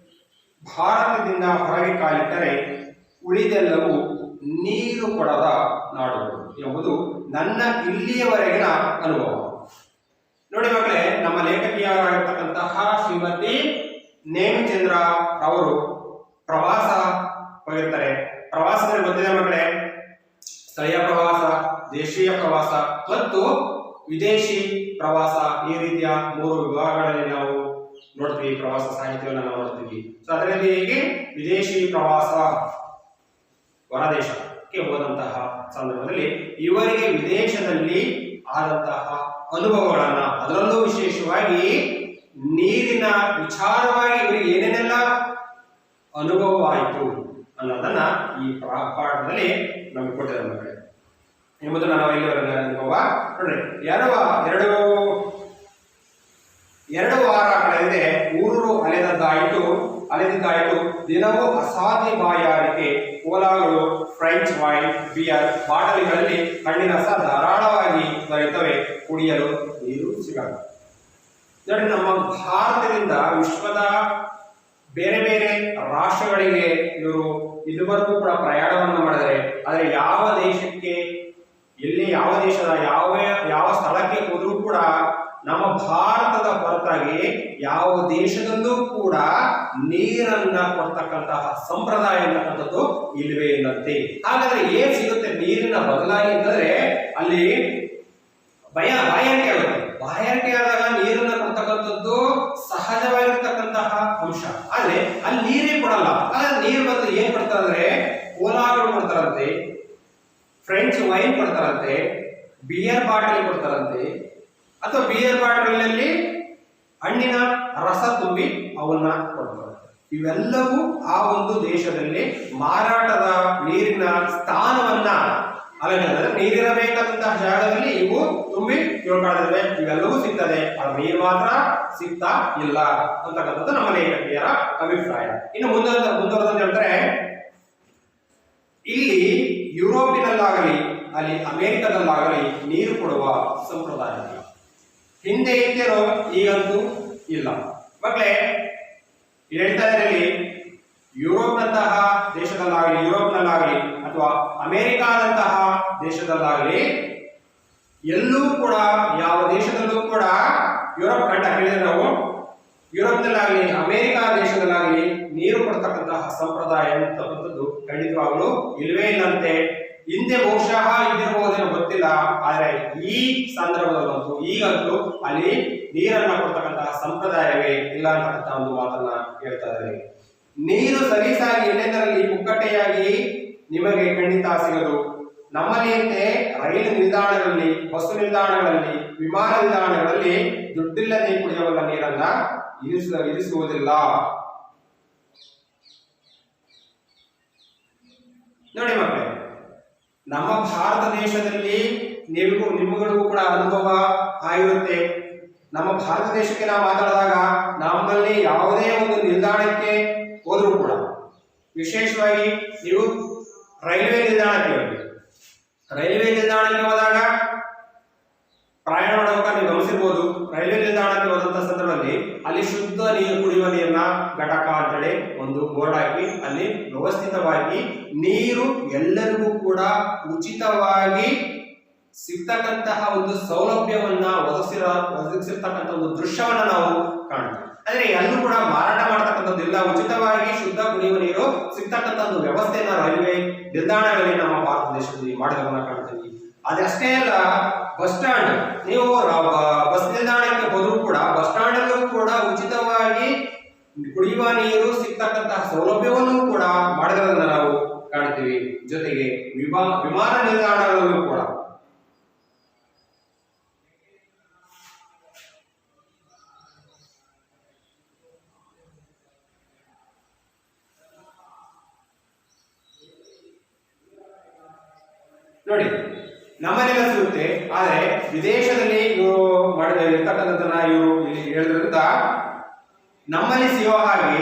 ಭಾರತದಿಂದ ಹೊರಗೆ ಕಾಲಿಟ್ಟರೆ ಉಳಿದೆಲ್ಲವೂ ನೀರು ಕೊಡದ ನಾಡುಗಳು ಎಂಬುದು ನನ್ನ ಇಲ್ಲಿಯವರೆಗಿನ ಅನುಭವ. ನೋಡಿ ಮಕ್ಕಳೇ, ನಮ್ಮ ಲೇಖಕಿಯರಾಗಿರ್ತಕ್ಕಂತಹ ಶ್ರೀಮತಿ ನೇಮಿಚಂದ್ರ ಅವರು ಪ್ರವಾಸ ಹೋಗಿರ್ತಾರೆ. ಪ್ರವಾಸ ಅಂದ್ರೆ ಗೊತ್ತಿದೆ ಮಕ್ಕಳೇ, ಸ್ಥಳೀಯ ಪ್ರವಾಸ, ದೇಶೀಯ ಪ್ರವಾಸ ಮತ್ತು ವಿದೇಶಿ ಪ್ರವಾಸ, ಈ ರೀತಿಯ 3 ವಿಭಾಗಗಳಲ್ಲಿ ನಾವು ನೋಡ್ತೀವಿ. ಪ್ರವಾಸ ಸಾಹಿತ್ಯವನ್ನು ನಾವು ನೋಡ್ತೀವಿ. ಸೊ ಅದರಲ್ಲಿ ಹೇಗೆ ವಿದೇಶಿ ಪ್ರವಾಸ, ಹೊರದೇಶಕ್ಕೆ ಹೋದಂತಹ ಸಂದರ್ಭದಲ್ಲಿ ಇವರಿಗೆ ವಿದೇಶದಲ್ಲಿ ಆದಂತಹ ಅನುಭವಗಳನ್ನ, ಅದರಲ್ಲೂ ವಿಶೇಷವಾಗಿ ನೀರಿನ ವಿಚಾರವಾಗಿ ಇವರಿಗೆ ಏನೇನೆಲ್ಲ ಅನುಭವವಾಯಿತು ಅನ್ನೋದನ್ನ ಈ ಪಾಠದಲ್ಲಿ ನಮಗೆ ಕೊಟ್ಟಿದ್ದಾರೆ ಎಂಬುದನ್ನು ನಾವು ಇಲ್ಲಿವರೆಗೆ ಅನುಭವ ನೋಡ್ರಿ. ಎರಡು ವಾರ ಕಳೆದಿದೆ, ಊರು ಅಲೆದಿದ್ದಾಯಿತು. ದಿನವೂ ಅಸಾಧ್ಯ ಬಾಯಾರಿಕೆ, ಕೋಲಾಗಳು, ಫ್ರೆಂಚ್ ವೈನ್, ಬಿಯರ್ ಬಾಟಲಿಗಳಲ್ಲಿ ಕಣ್ಣಿನ ರಸ ಧಾರಾಳವಾಗಿ ದೊರೆಯುತ್ತವೆ, ಕುಡಿಯಲು ನೀರು ಸಿಗಲ್ಲ. ನೋಡಿ, ನಮ್ಮ ಭಾರತದಿಂದ ವಿಶ್ವದ ಬೇರೆ ಬೇರೆ ರಾಷ್ಟ್ರಗಳಿಗೆ ಇವರು ಇದುವರೆಗೂ ಕೂಡ ಪ್ರಯಾಣವನ್ನು ಮಾಡಿದರೆ, ಆದರೆ ಯಾವ ದೇಶಕ್ಕೆ, ಎಲ್ಲಿ ಯಾವ ದೇಶದ ಯಾವ ಸ್ಥಳಕ್ಕೆ ಹೋದರೂ ಕೂಡ ನಮ್ಮ ಭಾರತದ ಹೊರತಾಗಿ ಯಾವ ದೇಶದಲ್ಲೂ ಕೂಡ ನೀರನ್ನ ಕೊಡ್ತಕ್ಕಂತಹ ಸಂಪ್ರದಾಯ ಅಂತಕ್ಕಂಥದ್ದು ಇಲ್ಲವೇ ಇಲ್ಲಂತೆ. ಹಾಗಾದ್ರೆ ಏನ್ ಸಿಗುತ್ತೆ ನೀರಿನ ಬದಲಾಗಿ ಅಂತಂದ್ರೆ ಅಲ್ಲಿ ಬಾಯಾರಿಕೆ ಆಗುತ್ತೆ. ಬಾಯಾರಿಕೆ ಆದಾಗ ನೀರನ್ನ ಕೊಡ್ತಕ್ಕಂಥದ್ದು ಸಹಜವಾಗಿರ್ತಕ್ಕಂತಹ ಅಂಶ. ಆದ್ರೆ ಅಲ್ಲಿ ನೀರೇ ಕೊಡಲ್ಲ. ಆದ್ರೆ ನೀರು ಬಂದು ಏನ್ ಕೊಡ್ತಾರಂದ್ರೆ ಕೋಲಾಗಳು ಕೊಡ್ತಾರಂತೆ, ಫ್ರೆಂಚ್ ವೈನ್ ಕೊಡ್ತಾರಂತೆ, ಬಿಯರ್ ಬಾಟಲಿ ಕೊಡ್ತಾರಂತೆ, ಅಥವಾ ಬಿಯರ್ ಬಾಟಲಿನಲ್ಲಿ ಹಣ್ಣಿನ ರಸ ತುಂಬಿ ಅವನ್ನ ಕೊಡ್ತಾರೆ. ಇವೆಲ್ಲವೂ ಆ ಒಂದು ದೇಶದಲ್ಲಿ ಮಾರಾಟದ ನೀರಿನ ಸ್ಥಾನವನ್ನ ಅಲ್ಲದೆ ನೀರಿರಬೇಕಾದಂತಹ ಜಾಗದಲ್ಲಿ ಇವು ತುಂಬಿ ತಿಳ್ಕೊಳ್ಳೋದಿವೆ. ಇವೆಲ್ಲವೂ ಸಿಗ್ತದೆ, ಆದ್ರೆ ನೀರು ಮಾತ್ರ ಸಿಗ್ತಾ ಇಲ್ಲ ಅಂತಕ್ಕಂಥದ್ದು ನಮ್ಮ ಲೇಖಕಿಯರ ಅಭಿಪ್ರಾಯ. ಇನ್ನು ಮುಂದುವರೆದಂತ ಹೇಳ್ತಾರೆ, ಇಲ್ಲಿ ಯುರೋಪಿನಲ್ಲಾಗಲಿ ಅಲ್ಲಿ ಅಮೆರಿಕದಲ್ಲಾಗಲಿ ನೀರು ಕೊಡುವ ಸಂಪ್ರದಾಯ ಇಲ್ಲ. ಹಿಂದೆ ಇದ್ದಿರೋ ಈಗಂತೂ ಇಲ್ಲ. ಮಕ್ಕಳೇ ಹೇಳ್ತಾ ಇದ್ರಲ್ಲಿ ಯುರೋಪ್ನಂತಹ ಯುರೋಪ್ನಲ್ಲಾಗಲಿ ಅಥವಾ ಅಮೆರಿಕಾದಂತಹ ದೇಶದಲ್ಲಾಗಲಿ ಎಲ್ಲೂ ಕೂಡ ಯಾವ ದೇಶದಲ್ಲೂ ಕೂಡ ಯುರೋಪ್ ಖಂಡ ಹೇಳಿದ್ರೆ ನಾವು ಯುರೋಪ್ನಲ್ಲಾಗಲಿ ಅಮೆರಿಕಾ ದೇಶದಲ್ಲಾಗಲಿ ನೀರು ಕೊಡ್ತಕ್ಕಂತಹ ಸಂಪ್ರದಾಯ ಅಂತಕ್ಕಂಥದ್ದು ಖಂಡಿತವಾಗಲೂ ಇಲ್ವೇ ಇಲ್ಲಂತೆ. ಹಿಂದೆ ಬಹುಶಃ ಇದ್ದಿರಬಹುದೇನೋ ಗೊತ್ತಿಲ್ಲ, ಆದರೆ ಈ ಸಂದರ್ಭದಲ್ಲಂತೂ ಈಗಂತೂ ಅಲ್ಲಿ ನೀರನ್ನ ಕೊಡ್ತಕ್ಕಂತಹ ಸಂಪ್ರದಾಯವೇ ಇಲ್ಲ ಅಂತಕ್ಕಂಥ ಒಂದು ಮಾತನ್ನ ಹೇಳ್ತಾ ಇದ್ದಾರೆ. ನೀರು ಸಲೀಸಾಗಿ ಎಲ್ಲೆಂದರಲ್ಲಿ ಪುಕ್ಕಟ್ಟೆಯಾಗಿ ನಿಮಗೆ ಖಂಡಿತ ಸಿಗದು. ನಮ್ಮಲ್ಲಿಯಂತೆ ರೈಲು ನಿಲ್ದಾಣಗಳಲ್ಲಿ, ಬಸ್ಸು ನಿಲ್ದಾಣಗಳಲ್ಲಿ, ವಿಮಾನ ನಿಲ್ದಾಣಗಳಲ್ಲಿ ದುಡ್ಡಿಲ್ಲದೆ ಕುಡಿಯುವ ನೀರನ್ನ ಇರಿಸುವುದಿಲ್ಲ. ನೋಡಿ ಮಕ್ಕಳೇ, ನಮ್ಮ ಭಾರತ ದೇಶದಲ್ಲಿ ನಿಮಗಳಿಗೂ ಕೂಡ ಅನುಭವ ಆಗಿರುತ್ತೆ. ನಮ್ಮ ಭಾರತ ದೇಶಕ್ಕೆ ನಾವು ಮಾತಾಡಿದಾಗ ನಮ್ಮಲ್ಲಿ ಯಾವುದೇ ಒಂದು ನಿಲ್ದಾಣಕ್ಕೆ ಹೋದ್ರೂ ಕೂಡ, ವಿಶೇಷವಾಗಿ ನೀವು ರೈಲ್ವೆ ನಿಲ್ದಾಣಕ್ಕೆ ಹೋದಾಗ ಪ್ರಯಾಣ ಮಾಡುವಾಗ ನೀವು ಗಮನಿಸಿರ್ಬೋದು, ರೈಲ್ವೆ ನಿಲ್ದಾಣಕ್ಕೆ ಹೋದಂತ ಸಂದರ್ಭದಲ್ಲಿ ಅಲ್ಲಿ ಶುದ್ಧ ನೀರು ಕುಡಿಯುವ ನೀರನ್ನ ಘಟಕ ಅಂತೇಳಿ ಒಂದು ಬೋರ್ಡ್ ಹಾಕಿ ಅಲ್ಲಿ ವ್ಯವಸ್ಥಿತವಾಗಿ ನೀರು ಎಲ್ಲರಿಗೂ ಕೂಡ ಉಚಿತವಾಗಿ ಸಿಗ್ತಕ್ಕಂತಹ ಒಂದು ಸೌಲಭ್ಯವನ್ನ ಒದಗಿಸಿರ್ತಕ್ಕಂಥ ಒಂದು ದೃಶ್ಯವನ್ನ ನಾವು ಕಾಣ್ತೀವಿ. ಅಂದ್ರೆ ಎಲ್ಲೂ ಕೂಡ ಮಾರಾಟ ಮಾಡ್ತಕ್ಕಂಥದ್ದಿಲ್ಲ, ಉಚಿತವಾಗಿ ಶುದ್ಧ ಕುಡಿಯುವ ನೀರು ಸಿಗ್ತಕ್ಕಂಥ ಒಂದು ವ್ಯವಸ್ಥೆಯನ್ನ ರೈಲ್ವೆ ನಿಲ್ದಾಣಗಳಲ್ಲಿ ನಮ್ಮ ಭಾರತ ದೇಶದಲ್ಲಿ ಮಾಡೋದನ್ನ ಕಾಣ್ತೀವಿ. ಅದಷ್ಟೇ ಅಲ್ಲ, ಬಸ್ ಸ್ಟ್ಯಾಂಡ್, ನೀವು ಬಸ್ ನಿಲ್ದಾಣಕ್ಕೆ ಹೋದ್ರೂ ಕೂಡ ಬಸ್ ಸ್ಟ್ಯಾಂಡ್ ಅಲ್ಲೂ ಕೂಡ ಉಚಿತವಾಗಿ ಕುಡಿಯುವ ನೀರು ಸಿಗ್ತಕ್ಕಂತಹ ಸೌಲಭ್ಯವನ್ನು ಕೂಡ ಮಾಡಿರೋದನ್ನ ನಾವು ಕಾಣ್ತೀವಿ. ಜೊತೆಗೆ ವಿಮಾನ ನಿಲ್ದಾಣಗಳಲ್ಲೂ ಕೂಡ ನೋಡಿ ನಮ್ಮನೆಲ್ಲ ಸಿಗುತ್ತೆ, ಆದರೆ ವಿದೇಶದಲ್ಲಿ ಇವರು ಇರ್ತಕ್ಕಂಥದ್ದನ್ನ ಇವರು ಇಲ್ಲಿ ಹೇಳಿದ್ರಿಂದ ನಮ್ಮಲ್ಲಿ ಸಿಗೋ ಹಾಗೆ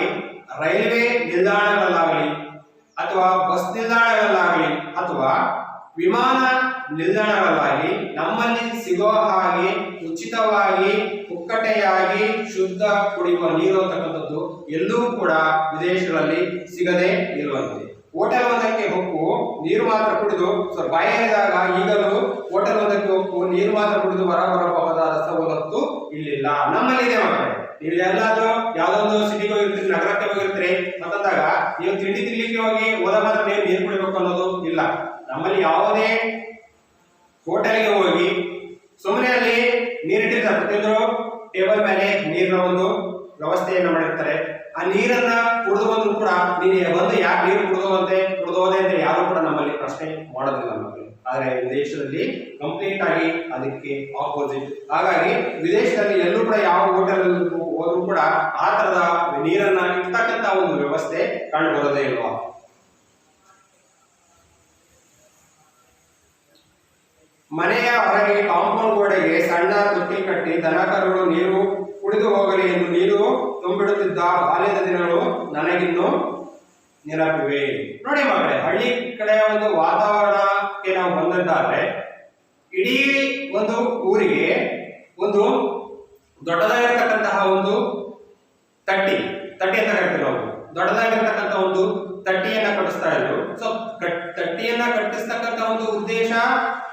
ರೈಲ್ವೆ ನಿಲ್ದಾಣಗಳಲ್ಲಾಗಲಿ ಅಥವಾ ಬಸ್ ನಿಲ್ದಾಣಗಳಲ್ಲಾಗಲಿ ಅಥವಾ ವಿಮಾನ ನಿಲ್ದಾಣಗಳಲ್ಲಾಗಲಿ ನಮ್ಮಲ್ಲಿ ಸಿಗೋ ಹಾಗೆ ಉಚಿತವಾಗಿ ಪುಕ್ಕಟೆಯಾಗಿ ಶುದ್ಧ ಕುಡಿಯುವ ನೀರು ಅಂತಕ್ಕಂಥದ್ದು ಎಲ್ಲೂ ಕೂಡ ವಿದೇಶಗಳಲ್ಲಿ ಸಿಗದೆ ಇರುವಂತೆ. ಹೋಟೆಲ್ ಒಂದಕ್ಕೆ ಹೊಕ್ಕು ನೀರು ಮಾತ್ರ ಕುಡಿದು ಬಾಯಿದಾಗ ಈಗಲೂ ಹೋಟೆಲ್ ಒಂದಕ್ಕೆ ಹೊಕ್ಕು ನೀರು ಮಾತ್ರ ಕುಡಿದು ಬರಬಹುದಾದ ಸವಲತ್ತು ಇಲ್ಲಿಲ್ಲ. ನಮ್ಮಲ್ಲಿದೆ ಮಕ್ಕಳೇ. ನೀವು ಎಲ್ಲಾದ್ರೂ ಯಾವ್ದೊಂದು ಸಿಟಿಗೆ ಹೋಗಿರ್ತೀರಿ, ನಗರಕ್ಕೆ ಹೋಗಿರ್ತೀರಿ ಅಂತಂದಾಗ ನೀವು ತಿಂಡಿ ತಿನ್ಲಿಕ್ಕೆ ಹೋದ ಮಾತ್ರ ನೀವು ನೀರು ಕುಡಿಬೇಕು ಅನ್ನೋದು ಇಲ್ಲ. ನಮ್ಮಲ್ಲಿ ಯಾವುದೇ ಹೋಟೆಲ್ಗೆ ಹೋಗಿ ಸುಮ್ಮನೆ ಅಲ್ಲಿ ನೀರಿಟ್ಟಿರ್ತಾರೆ, ಪ್ರತಿಯೊಂದು ಟೇಬಲ್ ಮೇಲೆ ನೀರಿನ ಒಂದು ವ್ಯವಸ್ಥೆಯನ್ನು ಮಾಡಿರ್ತಾರೆ. ಆ ನೀರನ್ನ ಕುಡಿದು ಬಂದ್ರು ಕೂಡ ನೀನು ಬಂದು ಯಾಕೆ ನೀರು ಕುಡಿದೋದೆ ಅಂತ ಯಾರು ಕೂಡ ನಮ್ಮಲ್ಲಿ ಪ್ರಶ್ನೆ ಮಾಡೋದಿಲ್ಲ ನಮಗೆ. ಆದ್ರೆ ವಿದೇಶದಲ್ಲಿ ಕಂಪ್ಲೀಟ್ ಆಗಿ ಅದಕ್ಕೆ ಆಪೋಸಿಟ್. ಹಾಗಾಗಿ ವಿದೇಶದಲ್ಲಿ ಎಲ್ಲೂ ಕೂಡ ಯಾವ ಹೋಟೆಲ್ ಹೋದ್ರೂ ಕೂಡ ಆ ತರದ ನೀರನ್ನ ಇರ್ತಕ್ಕಂತ ಒಂದು ವ್ಯವಸ್ಥೆ ಕಂಡು ಬರೋದೇ ಇಲ್ವಾ. ಮನೆಯ ಹೊರಗೆ ಕಾಂಪೌಂಡ್ ಗೋಡೆಗೆ ಸಣ್ಣ ತೊಟ್ಟಿ ಕಟ್ಟಿ ದನಕರುಗಳು ನೀರು ಕುಡಿದು ಹೋಗಲಿ ಎಂದು ನೀರು ತುಂಬಿಡುತ್ತಿದ್ದ ಬಾಲ್ಯದ ದಿನಗಳು ನನಗಿನ್ನು ನೆನಪಿವೆ. ನೋಡಿ ಮಕ್ಕಳೇ, ಹಳ್ಳಿ ಕಡೆ ಒಂದು ವಾತಾವರಣಕ್ಕೆ ನಾವು ಬಂದಿದ್ದಾದ್ರೆ ಇಡೀ ಒಂದು ಊರಿಗೆ ಒಂದು ದೊಡ್ಡದಾಗಿರ್ತಕ್ಕಂತಹ ಒಂದು ತಟ್ಟಿ ಅಂತ ಕರಿತೀವಿ ನಾವು. ದೊಡ್ಡದಾಗಿರ್ತಕ್ಕಂಥ ಒಂದು ತಟ್ಟಿಯನ್ನ ಕಟ್ಟಿಸ್ತಾ ಇದ್ರು. ಸೊ ತಟ್ಟಿಯನ್ನ ಕಟ್ಟಿಸ್ತಕ್ಕಂಥ ಒಂದು ಉದ್ದೇಶ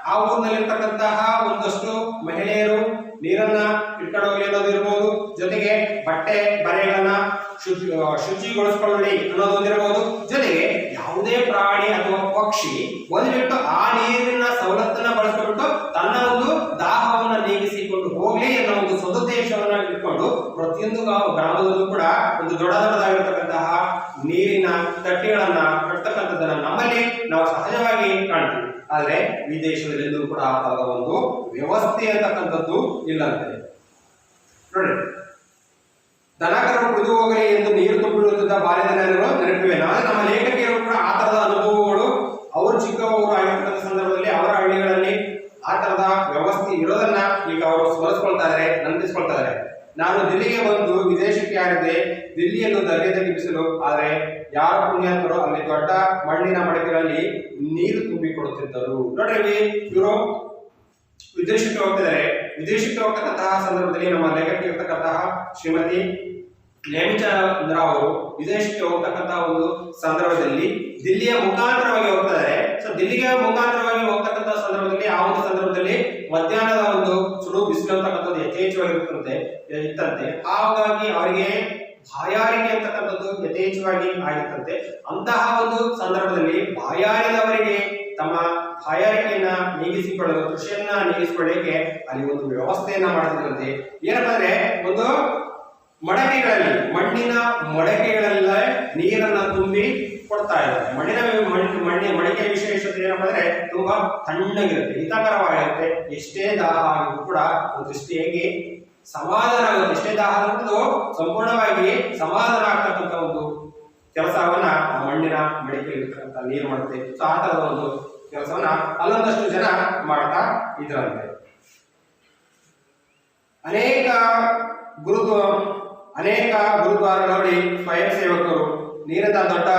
ಆ ಊರಿನಲ್ಲಿರ್ತಕ್ಕಂತಹ ಒಂದಷ್ಟು ಮಹಿಳೆಯರು ನೀರನ್ನ ಇಟ್ಕೊಂಡು ಹೋಗ್ಲಿ ಅನ್ನೋದು ಇರ್ಬೋದು, ಜೊತೆಗೆ ಬಟ್ಟೆ ಬರೆಗಳನ್ನ ಶುಚಿಗೊಳಿಸ್ಕೊಳ್ಳಿ ಅನ್ನೋದೊಂದಿರಬಹುದು, ಜೊತೆಗೆ ಯಾವುದೇ ಪ್ರಾಣಿ ಅಥವಾ ಪಕ್ಷಿ ಬಂದ್ಬಿಟ್ಟು ಆ ನೀರಿನ ಸವಲತ್ತನ್ನ ಬಳಸ್ಕೊಂಡು ತನ್ನ ಒಂದು ದಾಹವನ್ನ ನೀಗಿಸಿಕೊಂಡು ಹೋಗ್ಲಿ ಅನ್ನೋ ಒಂದು ಸದುದ್ದೇಶವನ್ನ ಇಟ್ಕೊಂಡು ಪ್ರತಿಯೊಂದು ಗ್ರಾಮದಲ್ಲೂ ಕೂಡ ಒಂದು ದೊಡ್ಡದಾಗಿರ್ತಕ್ಕಂತಹ ನೀರಿನ ತಟ್ಟೆಗಳನ್ನ ಕಟ್ತಕ್ಕಂಥದ್ದನ್ನ ನಮ್ಮಲ್ಲಿ ನಾವು ಸಹಜವಾಗಿ ಕಾಣ್ತೀವಿ. ಆದ್ರೆ ವಿದೇಶದಲ್ಲೆಲ್ಲೂ ಕೂಡ ಆ ತರದ ಒಂದು ವ್ಯವಸ್ಥೆ ಅಂತಕ್ಕಂಥದ್ದು ಇಲ್ಲಂತೆ. ನೋಡಿ, ದನಕರು ಕುಡಿದು ಹೋಗಲಿ ಎಂದು ನೀರು ತುಂಬಿಡುತ್ತಿದ್ದ ಬಾಲ್ಯದ ನೆನಪಿವೆ. ನಾಳೆ ನಮ್ಮ ಲೇಖಕಿಯರು ಕೂಡ ಆ ತರದ ಅನುಭವಗಳು ಅವರು ಚಿಕ್ಕವರು ಆಗಿರ್ತಕ್ಕಂಥ ಸಂದರ್ಭದಲ್ಲಿ ಅವರ ಹಳ್ಳಿಗಳಲ್ಲಿ ಆ ತರದ ವ್ಯವಸ್ಥೆ ಇರೋದನ್ನ ಈಗ ಅವರು ಸ್ಮರಿಸ್ಕೊಳ್ತಾ ಇದ್ದಾರೆ, ನೆನಪಿಸ್ಕೊಳ್ತಾ ಇದ್ದಾರೆ. ನಾನು ದಿಲ್ಲಿಗೆ ಬಂದು ವಿದೇಶಕ್ಕೆ ಆಗಿದೆ, ದಿಲ್ಲಿಯನ್ನು ಧಗೆಧಗೆ ಬಿಸಿಲು, ಆದರೆ ಯಾರು ಪುಣ್ಯಾತ್ಮರು ಅಲ್ಲಿ ದೊಡ್ಡ ಮಣ್ಣಿನ ಮಡಕೆಗಳಲ್ಲಿ ನೀರು ತುಂಬಿಕೊಡುತ್ತಿದ್ದರು. ನೋಡ್ರಿ, ಇವರು ವಿದೇಶಕ್ಕೆ ಹೋಗ್ತಿದ್ದಾರೆ. ವಿದೇಶಕ್ಕೆ ಹೋಗ್ತಕ್ಕಂತಹ ಸಂದರ್ಭದಲ್ಲಿ ನಮ್ಮ ಲೇಖಕಿ ಇರ್ತಕ್ಕಂತಹ ಶ್ರೀಮತಿ ನೇಮಿಚಂದ್ರ ಅವರು ವಿದೇಶಕ್ಕೆ ಹೋಗ್ತಕ್ಕಂತಹ ಒಂದು ಸಂದರ್ಭದಲ್ಲಿ ದಿಲ್ಲಿಯ ಮುಖಾಂತರವಾಗಿ ಹೋಗ್ತಾರೆ. ಸೊ ದಿಲ್ಲಿಗೆ ಮುಖಾಂತರವಾಗಿ ಹೋಗ್ತಕ್ಕಂತಹ ಸಂದರ್ಭದಲ್ಲಿ ಆ ಒಂದು ಸಂದರ್ಭದಲ್ಲಿ ಮಧ್ಯಾಹ್ನದ ಒಂದು ಸುಡು ಬಿಸಿಲು ಅಂತಕ್ಕಂಥದ್ದು ಇತ್ತಂತೆ. ಹಾಗಾಗಿ ಅವರಿಗೆ ಬಾಯಾರಿಕೆ ಅಂತಕ್ಕಂಥದ್ದು ಯಥೇಚ್ಛವಾಗಿ ಆಗಿತ್ತಂತೆ. ಅಂತಹ ಒಂದು ಸಂದರ್ಭದಲ್ಲಿ ಬಾಯಾರಿದವರಿಗೆ ತಮ್ಮ ಬಾಯಾರಿಕೆಯನ್ನ ನೀಗಿಸಿಕೊಳ್ಳಲು, ಕೃಷಿಯನ್ನ ನೀಗಿಸಿಕೊಳ್ಳಲಿಕ್ಕೆ ಅಲ್ಲಿ ಒಂದು ವ್ಯವಸ್ಥೆಯನ್ನ ಮಾಡ್ತಿದ್ರಂತೆ. ಏನಪ್ಪಾ ಅಂದ್ರೆ, ಒಂದು ಮಡಕೆಗಳಲ್ಲಿ, ಮಣ್ಣಿನ ಮಡಕೆಗಳೆಲ್ಲ ನೀರನ್ನ ತುಂಬಿ ಕೊಡ್ತಾ ಇದ್ದಾರೆ. ಮಡಿಕೆ ವಿಶೇಷತೆ ಏನಪ್ಪಾ ಅಂದ್ರೆ ತುಂಬಾ ತಣ್ಣಗಿರುತ್ತೆ, ಹಿತಕರವಾಗಿರುತ್ತೆ. ಎಷ್ಟೇ ದಾಹ ಆಗಿದ್ರು ಕೂಡ ಒಂದು ದೃಷ್ಟಿಯಾಗಿ ಸಮಾಧಾನ ಆಗುತ್ತೆ. ಎಷ್ಟೇ ದಾಹ ಆಗಿದ್ದು ಸಂಪೂರ್ಣವಾಗಿ ಸಮಾಧಾನ ಆಗ್ತಕ್ಕಂಥ ಒಂದು ಕೆಲಸವನ್ನ ಆ ಮಣ್ಣಿನ ಮಡಿಕೆಯಲ್ಲಿ ಇರ್ತಕ್ಕಂಥ ನೀರು ಮಾಡುತ್ತೆ. ಸೊ ಆ ತರದ ಒಂದು ಕೆಲಸವನ್ನ ಅಲ್ಲೊಂದಷ್ಟು ಜನ ಮಾಡ್ತಾ ಇದ್ರಂತೆ. ಅನೇಕ ಗುರುದ್ವಾರಗಳ ಬಳಿ ಸ್ವಯಂ ಸೇವಕರು ನೀರಿನ ದೊಡ್ಡ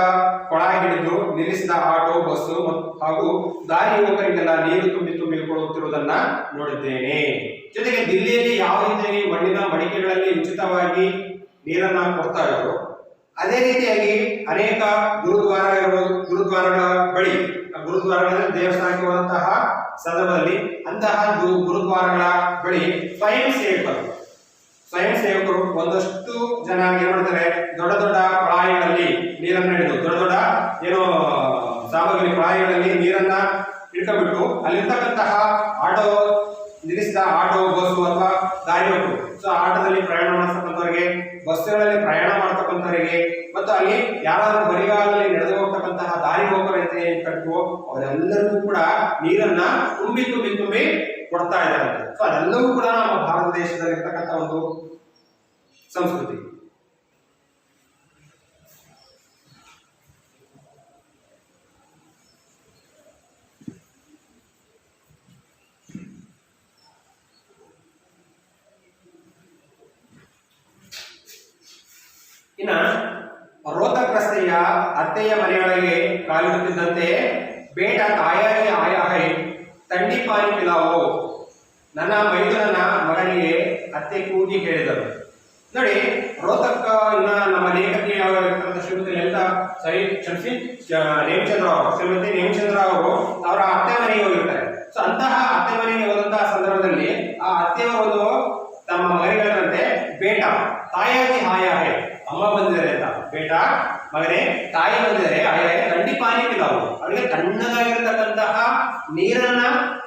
ಕೊಳ ಹಿಡಿದು ನಿಲ್ಲಿಸಿದ ಆಟೋ, ಬಸ್ಸು ಹಾಗೂ ದಾರಿ ಯುವಕರಿಗೆಲ್ಲ ನೀರು ತುಂಬಿ ಕೊಡುತ್ತಿರುವುದನ್ನ ನೋಡಿದ್ದೇನೆ. ಜೊತೆಗೆ ದಿಲ್ಲಿಯಲ್ಲಿ ಯಾವ ರೀತಿಯಾಗಿ ಮಣ್ಣಿನ ಮಡಿಕೆಗಳಲ್ಲಿ ಉಚಿತವಾಗಿ ನೀರನ್ನ ಕೊಡ್ತಾ ಇದ್ರು, ಅದೇ ರೀತಿಯಾಗಿ ಅನೇಕ ಗುರುದ್ವಾರಗಳ ಬಳಿ, ಗುರುದ್ವಾರಗಳಲ್ಲಿ ದೇವಸ್ಥಾನಕ್ಕೆ ಹೋದಂತಹ ಸಂದರ್ಭದಲ್ಲಿ ಅಂತಹ ಗುರುದ್ವಾರಗಳ ಬಳಿ ಸ್ವಯಂ ಸೇವಕರು ಒಂದಷ್ಟು ಜನ ಏನ್ ಮಾಡ್ತಾರೆ, ದೊಡ್ಡ ದೊಡ್ಡ ಕೊಳಾಯಿಗಳಲ್ಲಿ ನೀರನ್ನ ಹಿಡಿದು, ದೊಡ್ಡ ಏನೋ ಸಾಮಗ್ರಿ ಕೊಳಾಯಿಗಳಲ್ಲಿ ನೀರನ್ನ ಇಟ್ಕೊಂಡ್ಬಿಟ್ಟು ಅಲ್ಲಿರ್ತಕ್ಕಂತಹ ನಿಲ್ಲಿಸಿದ ಆಟೋ, ಬಸ್ಸು ಅಥವಾ ದಾರಿ ಹೋಗ್ರು, ಸೊ ಆಟೋದಲ್ಲಿ ಪ್ರಯಾಣ ಮಾಡ್ತಕ್ಕಂಥವ್ರಿಗೆ, ಬಸ್ಸುಗಳಲ್ಲಿ ಪ್ರಯಾಣ ಮಾಡ್ತಕ್ಕಂಥವರಿಗೆ, ಮತ್ತು ಅಲ್ಲಿ ಯಾರಾದ್ರೂ ಬರಿಗಾಲಲ್ಲಿ ನಡೆದು ಹೋಗ್ತಕ್ಕಂತಹ ದಾರಿ ಹೋಗೋರಂತೆ ಕಟ್ಟುವೋ ಅವರೆಲ್ಲರಿಗೂ ಕೂಡ ನೀರನ್ನ ತುಂಬಿ ಕೊಡ್ತಾ ಇದ್ದಾರೆ. ಸೊ ಅದೆಲ್ಲವೂ ಕೂಡ ನಮ್ಮ ಭಾರತ ದೇಶದಲ್ಲಿ ಇರ್ತಕ್ಕಂಥ ಒಂದು ಸಂಸ್ಕೃತಿ. ಇನ್ನ ರೋಹ್ತಕ್ ರಸ್ತೆಯ ಅತ್ತೆಯ ಮನೆಯೊಳಗೆ ಕಾಲಿಡುತ್ತಿದ್ದಂತೆ ಬೇಟ ತಾಯಾಗಿ ಆಯಾ ಹೈ ತಂಡಿ ಪಾನಿ ಪಿಲಾವೋ, ನನ್ನ ಮೈದುನನ ಮಗನಿಗೆ ಅತ್ತೆ ಕೂಗಿ ಹೇಳಿದರು. ನೋಡಿ, ರೋಹ್ತಕ್ ಇನ್ನ ನಮ್ಮ ಲೇಖಕಿ ಶ್ರೀಮತಿ ಶ್ರೀಮತಿ ನೇಮಿಚಂದ್ರ ಅವರು ಅವರ ಅತ್ತೆ ಮನೆಗೆ ಹೋಗಿರ್ತಾರೆ. ಸೊ ಅಂತಹ ಅತ್ತೆ ಮನೆಗೆ ಹೋದಂತಹ ಸಂದರ್ಭದಲ್ಲಿ ಆ ಅತ್ತೆಯವರು ತಮ್ಮ ಮಗನಿಗಳಂತೆ ಬೇಟ ತಾಯಾಗಿ ಆಯಾ ಹೈ, ಅಮ್ಮ ಬಂದಿದ್ದಾರೆ ಅಂತ, ಬೇಟ ಮಗನೇ ತಾಯಿ ಬಂದಿದ್ದಾರೆ, ಆಯಾ ತಂಡಿ ಪಾನಿ ಪಿಲಾವು, ಅವರಿಗೆ ತಣ್ಣಗಾಗಿರ್ತಕ್ಕಂತಹ ನೀರನ್ನ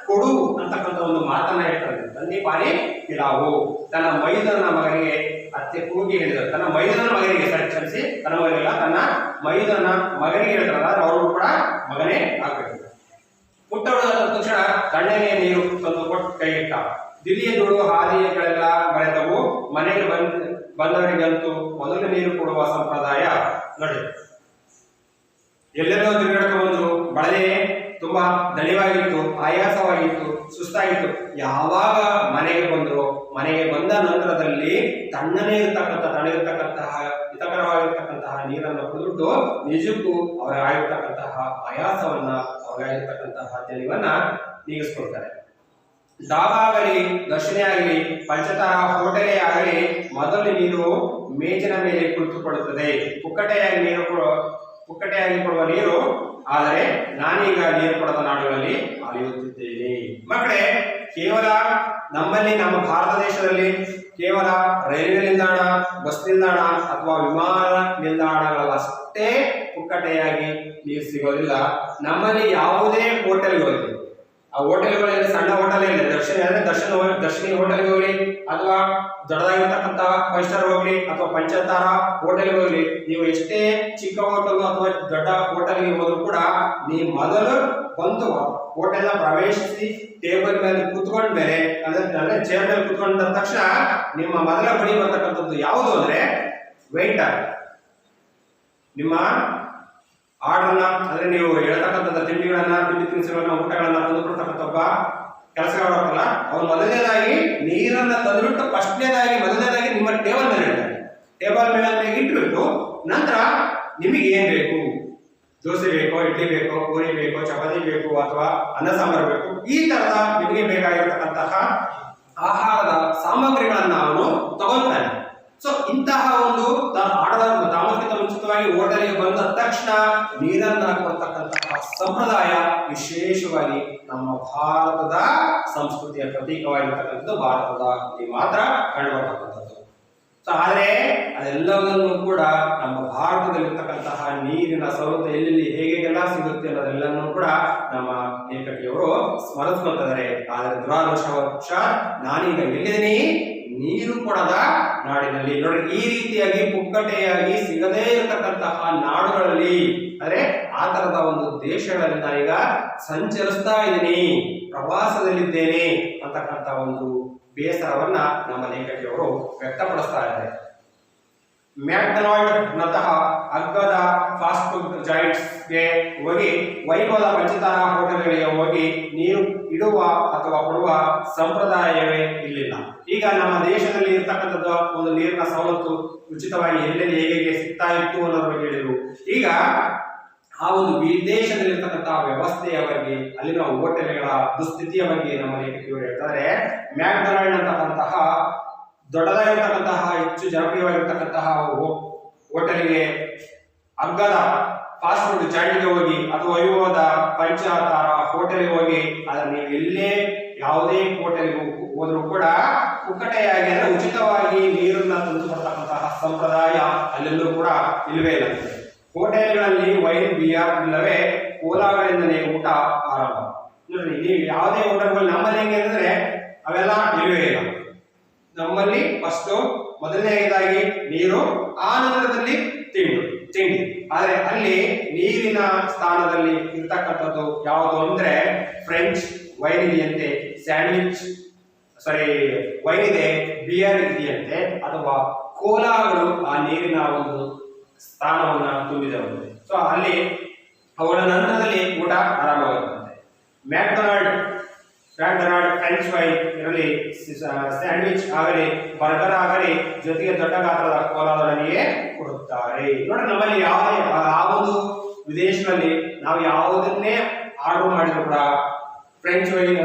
ಕೊಡು ಅಂತಕ್ಕಂಥ ಒಂದು ಮಾತನ್ನ ಹೇಳ್ತಾರೆ. ತಂಡಿ ಪಾನಿ ಪಿಲಾವು, ತನ್ನ ಮೈದನ ಮಗನಿಗೆ ಅತ್ತೆ ಕೂಗಿ ಹೇಳಿದರು. ತನ್ನ ಮೈದನ ಮಗನಿಗೆ ಕ್ಷಮಿಸಿ, ತನ್ನ ಮಗನಿಲ್ಲ, ತನ್ನ ಮೈದನ ಮಗನಿಗೆ ಹೇಳ್ತಾರಲ್ಲ, ಅವರು ಕೂಡ ಮಗನೇ ಆಗ್ಬೇಕು. ಪುಟ್ಟ ಹುಡುಗ ತಕ್ಷಣ ತಣ್ಣನೆಯ ನೀರು ತಂದು ಕೊಟ್ಟು ಕೈಗಿಟ್ಟ. ದಿಲ್ಲಿಯ ಧೂಳು ಹಾದಿಗಳೆಲ್ಲ ಮರೆತವು, ಮನೆಗೆ ಬಂದವರಿಗಂತೂ ಮೊದಲು ನೀರು ಕೊಡುವ ಸಂಪ್ರದಾಯ. ನೋಡಿ, ಎಲ್ಲೆಲ್ಲೋ ತಿರುಗಾಡ್ಕೊಂಡು ಬಂದು ಬಳಲೆ ತುಂಬಾ ದಣಿವಾಗಿತ್ತು, ಆಯಾಸವಾಗಿತ್ತು, ಸುಸ್ತಾಗಿತ್ತು. ಯಾವಾಗ ಮನೆಗೆ ಬಂದ್ರು, ಮನೆಗೆ ಬಂದ ನಂತರದಲ್ಲಿ ತಣ್ಣಗಿರ್ತಕ್ಕಂತಹ ಹಿತಕರವಾಗಿರ್ತಕ್ಕಂತಹ ನೀರನ್ನು ಕುಡಿದು ನಿಜಕ್ಕೂ ಅವರಾಗಿರ್ತಕ್ಕಂತಹ ಆಯಾಸವನ್ನ, ಅವರಾಗಿರ್ತಕ್ಕಂತಹ ತಿಳಿವನ್ನ ನೀಗಿಸ್ಕೊಳ್ತಾರೆ. ಡಾಬಾ ಆಗಲಿ, ದರ್ಶನೆ ಆಗಲಿ, ಪಂಚತಾರ ಹೋಟೆಲೇ ಆಗಲಿ, ಮೊದಲು ನೀರು ಮೇಜಿನ ಮೇಲೆ ಕುಳಿತುಕೊಳ್ಳುತ್ತದೆ. ಪುಕ್ಕಟೆಯಾಗಿ ಕೊಡುವ ನೀರು. ಆದರೆ ನಾನೀಗ ನೀರು ಕೊಡದ ನಾಡುಗಳಲ್ಲಿ ಅಲಿಯುತ್ತಿದ್ದೇನೆ. ಮಕ್ಕಳೇ, ಕೇವಲ ನಮ್ಮಲ್ಲಿ, ನಮ್ಮ ಭಾರತ ದೇಶದಲ್ಲಿ ಕೇವಲ ರೈಲ್ವೆ ನಿಲ್ದಾಣ, ಬಸ್ ನಿಲ್ದಾಣ ಅಥವಾ ವಿಮಾನ ನಿಲ್ದಾಣಗಳಷ್ಟೇ ಪುಕ್ಕಟೆಯಾಗಿ ನೀರು ಸಿಗೋದಿಲ್ಲ. ನಮ್ಮಲ್ಲಿ ಯಾವುದೇ ಹೋಟೆಲ್ಗೆ ಹೋಗಲಿ, ಆ ಹೋಟೆಲ್ಗಳಲ್ಲಿ ಸಣ್ಣ ಹೋಟೆಲ್ ಇಲ್ಲ, ದರ್ಶನಿ ಹೋಟೆಲ್ಗೆ ಹೋಗ್ಲಿ, ಅಥವಾ ದೊಡ್ಡದಾಗಿರ್ತಕ್ಕಂಥ 5 ಸ್ಟಾರ್ ಹೋಗ್ಲಿ, ಅಥವಾ ಪಂಚತಾರ ಹೋಟೆಲ್ಗೆ ಹೋಗ್ಲಿ, ನೀವು ಎಷ್ಟೇ ಚಿಕ್ಕ ಹೋಟೆಲ್ ಅಥವಾ ದೊಡ್ಡ ಹೋಟೆಲ್ಗೆ ಹೋದ್ರು ಕೂಡ ನೀವು ಮೊದಲು ಬಂದು ಹೋಟೆಲ್ನ ಪ್ರವೇಶಿಸಿ ಟೇಬಲ್ ಮೇಲೆ ಕುತ್ಕೊಂಡ ಮೇಲೆ, ಅಂದ್ರೆ ಚೇರ್ ಮೇಲೆ ಕುತ್ಕೊಂಡ ತಕ್ಷಣ ನಿಮ್ಮ ಮೊದಲ ಬಳಿ ಬರ್ತಕ್ಕಂಥದ್ದು ಯಾವುದು ಅಂದ್ರೆ ವೇಟರ್. ನಿಮ್ಮ ಆರ್ಡರ್ನ, ಅಂದ್ರೆ ನೀವು ಹೇಳ್ತಕ್ಕಂಥ ತಿಂಡಿಗಳನ್ನ, ತಿಂಡಿ ತಿನಿಸುಗಳನ್ನ, ಊಟಗಳನ್ನ ತಂದುಕೊಡ್ತಕ್ಕಂಥ ಕೆಲಸಗಾರಲ್ಲ, ಅವ್ರು ಮೊದಲನೇದಾಗಿ ನೀರನ್ನ ತಂದುಬಿಟ್ಟು ಮೊದಲನೇದಾಗಿ ನಿಮ್ಮ ಟೇಬಲ್ ಮೇಲೆ ಇಟ್ಬಿಟ್ಟು ನಂತರ ನಿಮಗೆ ಏನ್ ಬೇಕು, ದೋಸೆ ಬೇಕೋ, ಇಡ್ಲಿ ಬೇಕೋ, ಪೂರಿ ಬೇಕೋ, ಚಪಾತಿ ಬೇಕು ಅಥವಾ ಅನ್ನ ಸಾಂಬಾರು ಬೇಕು, ಈ ತರದ ನಿಮಗೆ ಬೇಕಾಗಿರತಕ್ಕಂತಹ ಆಹಾರದ ಸಾಮಗ್ರಿಗಳನ್ನ ಅವನು ತಗೊಳ್ತಾನೆ. ಸೊ ಇಂತಹ ಒಂದು ತಾಮಸಕ್ಕಿಂತ ಮುಂಚಿತವಾಗಿ ಹೋಟೆಲ್ಗೆ ಬಂದ ತಕ್ಷಣ ನೀರನ್ನ ಕೊಡ್ತಕ್ಕಂತಹ ಸಂಪ್ರದಾಯ ವಿಶೇಷವಾಗಿ ನಮ್ಮ ಭಾರತದ ಸಂಸ್ಕೃತಿಯ ಪ್ರತೀಕವಾಗಿರ್ತಕ್ಕಂಥದ್ದು ಭಾರತದಲ್ಲಿ ಮಾತ್ರ ಕಂಡುಬರ್ತಕ್ಕಂಥದ್ದು. ಸೊ ಆದರೆ ಅದೆಲ್ಲವನ್ನೂ ಕೂಡ ನಮ್ಮ ಭಾರತದಲ್ಲಿರ್ತಕ್ಕಂತಹ ನೀರಿನ ಸೌಲಭ್ಯ ಎಲ್ಲೆಲ್ಲಿ ಹೇಗೆಲ್ಲ ಸಿಗುತ್ತೆ ಅನ್ನೋದೆಲ್ಲನೂ ಕೂಡ ನಮ್ಮ ಲೇಖಕಿಯವರು ಸ್ಮರಿಸ್ಕೊಳ್ತಿದ್ದಾರೆ. ಆದರೆ ದುರಾದೃಷ್ಟವಶಾತ್ ನಾನೀಗ ಎಲ್ಲಿದ್ದೀನಿ, ನೀರು ಕೊಡದ ನಾಡಿನಲ್ಲಿ. ನೋಡಿ, ಈ ರೀತಿಯಾಗಿ ಪುಕ್ಕಟೆಯಾಗಿ ಸಿಗದೇ ಇರತಕ್ಕಂತಹ ನಾಡುಗಳಲ್ಲಿ, ಅಂದ್ರೆ ಆ ತರದ ಒಂದು ದೇಶಗಳಲ್ಲಿ ನಾನೀಗ ಸಂಚರಿಸ್ತಾ ಇದ್ದೀನಿ, ಪ್ರವಾಸದಲ್ಲಿದ್ದೇನೆ ಅಂತಕ್ಕಂಥ ಒಂದು ಬೇಸರವನ್ನ ನಮ್ಮ ಲೇಖಕಿಯವರು ವ್ಯಕ್ತಪಡಿಸ್ತಾ ಇದ್ದಾರೆ. ಮ್ಯಾಕ್ಡೊನಾಲ್ಡ್ ನಂತಹ ಅಗ್ಗದ ಫಾಸ್ಟ್ ಫುಡ್ ಜಾಯಿಂಟ್ಸ್ಗೆ ಹೋಗಿ, ವೈಭವದ ಪಂಚತಾರ ಹೋಟೆಲ್ಗಳಿಗೆ ಹೋಗಿ ನೀರು ಇಡುವ ಅಥವಾ ಕೊಡುವ ಸಂಪ್ರದಾಯವೇ ಇಲ್ಲಿಲ್ಲ. ಈಗ ನಮ್ಮ ದೇಶದಲ್ಲಿ ಇರ್ತಕ್ಕಂಥದ್ದು ಒಂದು ನೀರಿನ ಸವಲತ್ತು ಉಚಿತವಾಗಿ ಎಲ್ಲೆಲ್ಲಿ ಹೇಗೆ ಸಿಗ್ತಾ ಇತ್ತು ಅನ್ನೋದ್ರ ಬಗ್ಗೆ ಹೇಳಿದ್ರು. ಈಗ ಆ ಒಂದು ವಿದೇಶದಲ್ಲಿರ್ತಕ್ಕಂತಹ ವ್ಯವಸ್ಥೆಯ ಬಗ್ಗೆ, ಅಲ್ಲಿನ ಹೋಟೆಲ್ಗಳ ದುಸ್ಥಿತಿಯ ಬಗ್ಗೆ ನಮ್ಮ ಲೇಖಕಿಯವರು ಹೇಳ್ತಾರೆ. ಮ್ಯಾಕ್ಡೊನಾಲ್ಡ್ ಅಂತಕ್ಕಂತಹ ದೊಡ್ಡದಾಗಿರ್ತಕ್ಕಂತಹ ಹೆಚ್ಚು ಜನಪ್ರಿಯವಾಗಿರ್ತಕ್ಕಂತಹ ಹೋಟೆಲ್ಗೆ, ಅಗ್ಗದ ಫಾಸ್ಟ್ ಫುಡ್ ಜಾಯಿಂಟ್ಗೆ ಹೋಗಿ ಅಥವಾ ವೈಭವದ ಪಂಚತಾರ ಹೋಟೆಲ್ಗೆ ಹೋಗಿ, ಅದರ ನೀವು ಎಲ್ಲೇ ಯಾವುದೇ ಹೋಟೆಲ್ಗೆ ಹೋದರೂ ಕೂಡ ಪುಕ್ಕಟೆಯಾಗಿ ಅಂದ್ರೆ ಉಚಿತವಾಗಿ ನೀರನ್ನ ತಂದು ಕೊಡ್ತಕ್ಕಂತಹ ಸಂಪ್ರದಾಯ ಅಲ್ಲೆಲ್ಲೂ ಕೂಡ ಇಲ್ಲವೇ ಇಲ್ಲ. ಹೋಟೆಲ್ಗಳಲ್ಲಿ ವೈನ್, ಬಿಯರ್ ಇಲ್ಲವೇ ಕೋಲಾಗಳಿಂದಲೇ ಊಟ ಆರಂಭ. ನೋಡ್ರಿ, ನೀವು ಯಾವುದೇ ಹೋಟೆಲ್ಗಳು ನಮ್ಮಲ್ಲಿ ಹೆಂಗೆ ಅಂದ್ರೆ ಅವೆಲ್ಲ ಇಲ್ಲವೇ ಇಲ್ಲ. ನಮ್ಮಲ್ಲಿ ಫಸ್ಟ್ ಮೊದಲನೇದಾಗಿ ನೀರು, ಆ ನಂತರದಲ್ಲಿ ತಿಂಡಿ. ಆದ್ರೆ ಅಲ್ಲಿ ನೀರಿನ ಸ್ಥಾನದಲ್ಲಿ ಇರ್ತಕ್ಕಂಥದ್ದು ಯಾವುದು ಅಂದ್ರೆ ಫ್ರೆಂಚ್ ವೈನ್ ಇದೆಯಂತೆ, ವೈನ್ ಇದೆ, ಬಿಯರ್ ಇದೆಯಂತೆ, ಅಥವಾ ಕೋಲಾಗಳು ಆ ನೀರಿನ ಒಂದು ಸ್ಥಾನವನ್ನ ತುಂಬಿದವಂತೆ. ಸೊ ಅಲ್ಲಿ ಅವುಗಳ ನಂತರದಲ್ಲಿ ಊಟ ಆರಂಭವಾಗುತ್ತದೆ. ಮ್ಯಾಕ್ಡೊನಾಲ್ಡ್ ಫ್ರೆಂಚ್ ವೈನ್ ಇರಲಿ, ಸ್ಯಾಂಡ್ವಿಚ್ ಆಗಲಿ, ಬರ್ಗರ್ ಆಗಲಿ, ಜೊತೆಗೆ ದೊಡ್ಡ ಗಾತ್ರದ ಕೋಲಾದೊಡನೆಯೇ ಕೊಡುತ್ತಾರೆ. ನೋಡಿ, ನಮ್ಮಲ್ಲಿ ಯಾವುದೇ ಆ ಒಂದು ವಿದೇಶದಲ್ಲಿ ನಾವು ಯಾವುದನ್ನೇ ಆರ್ಡರ್ ಮಾಡಿದ್ರು ಕೂಡ ಫ್ರೆಂಚ್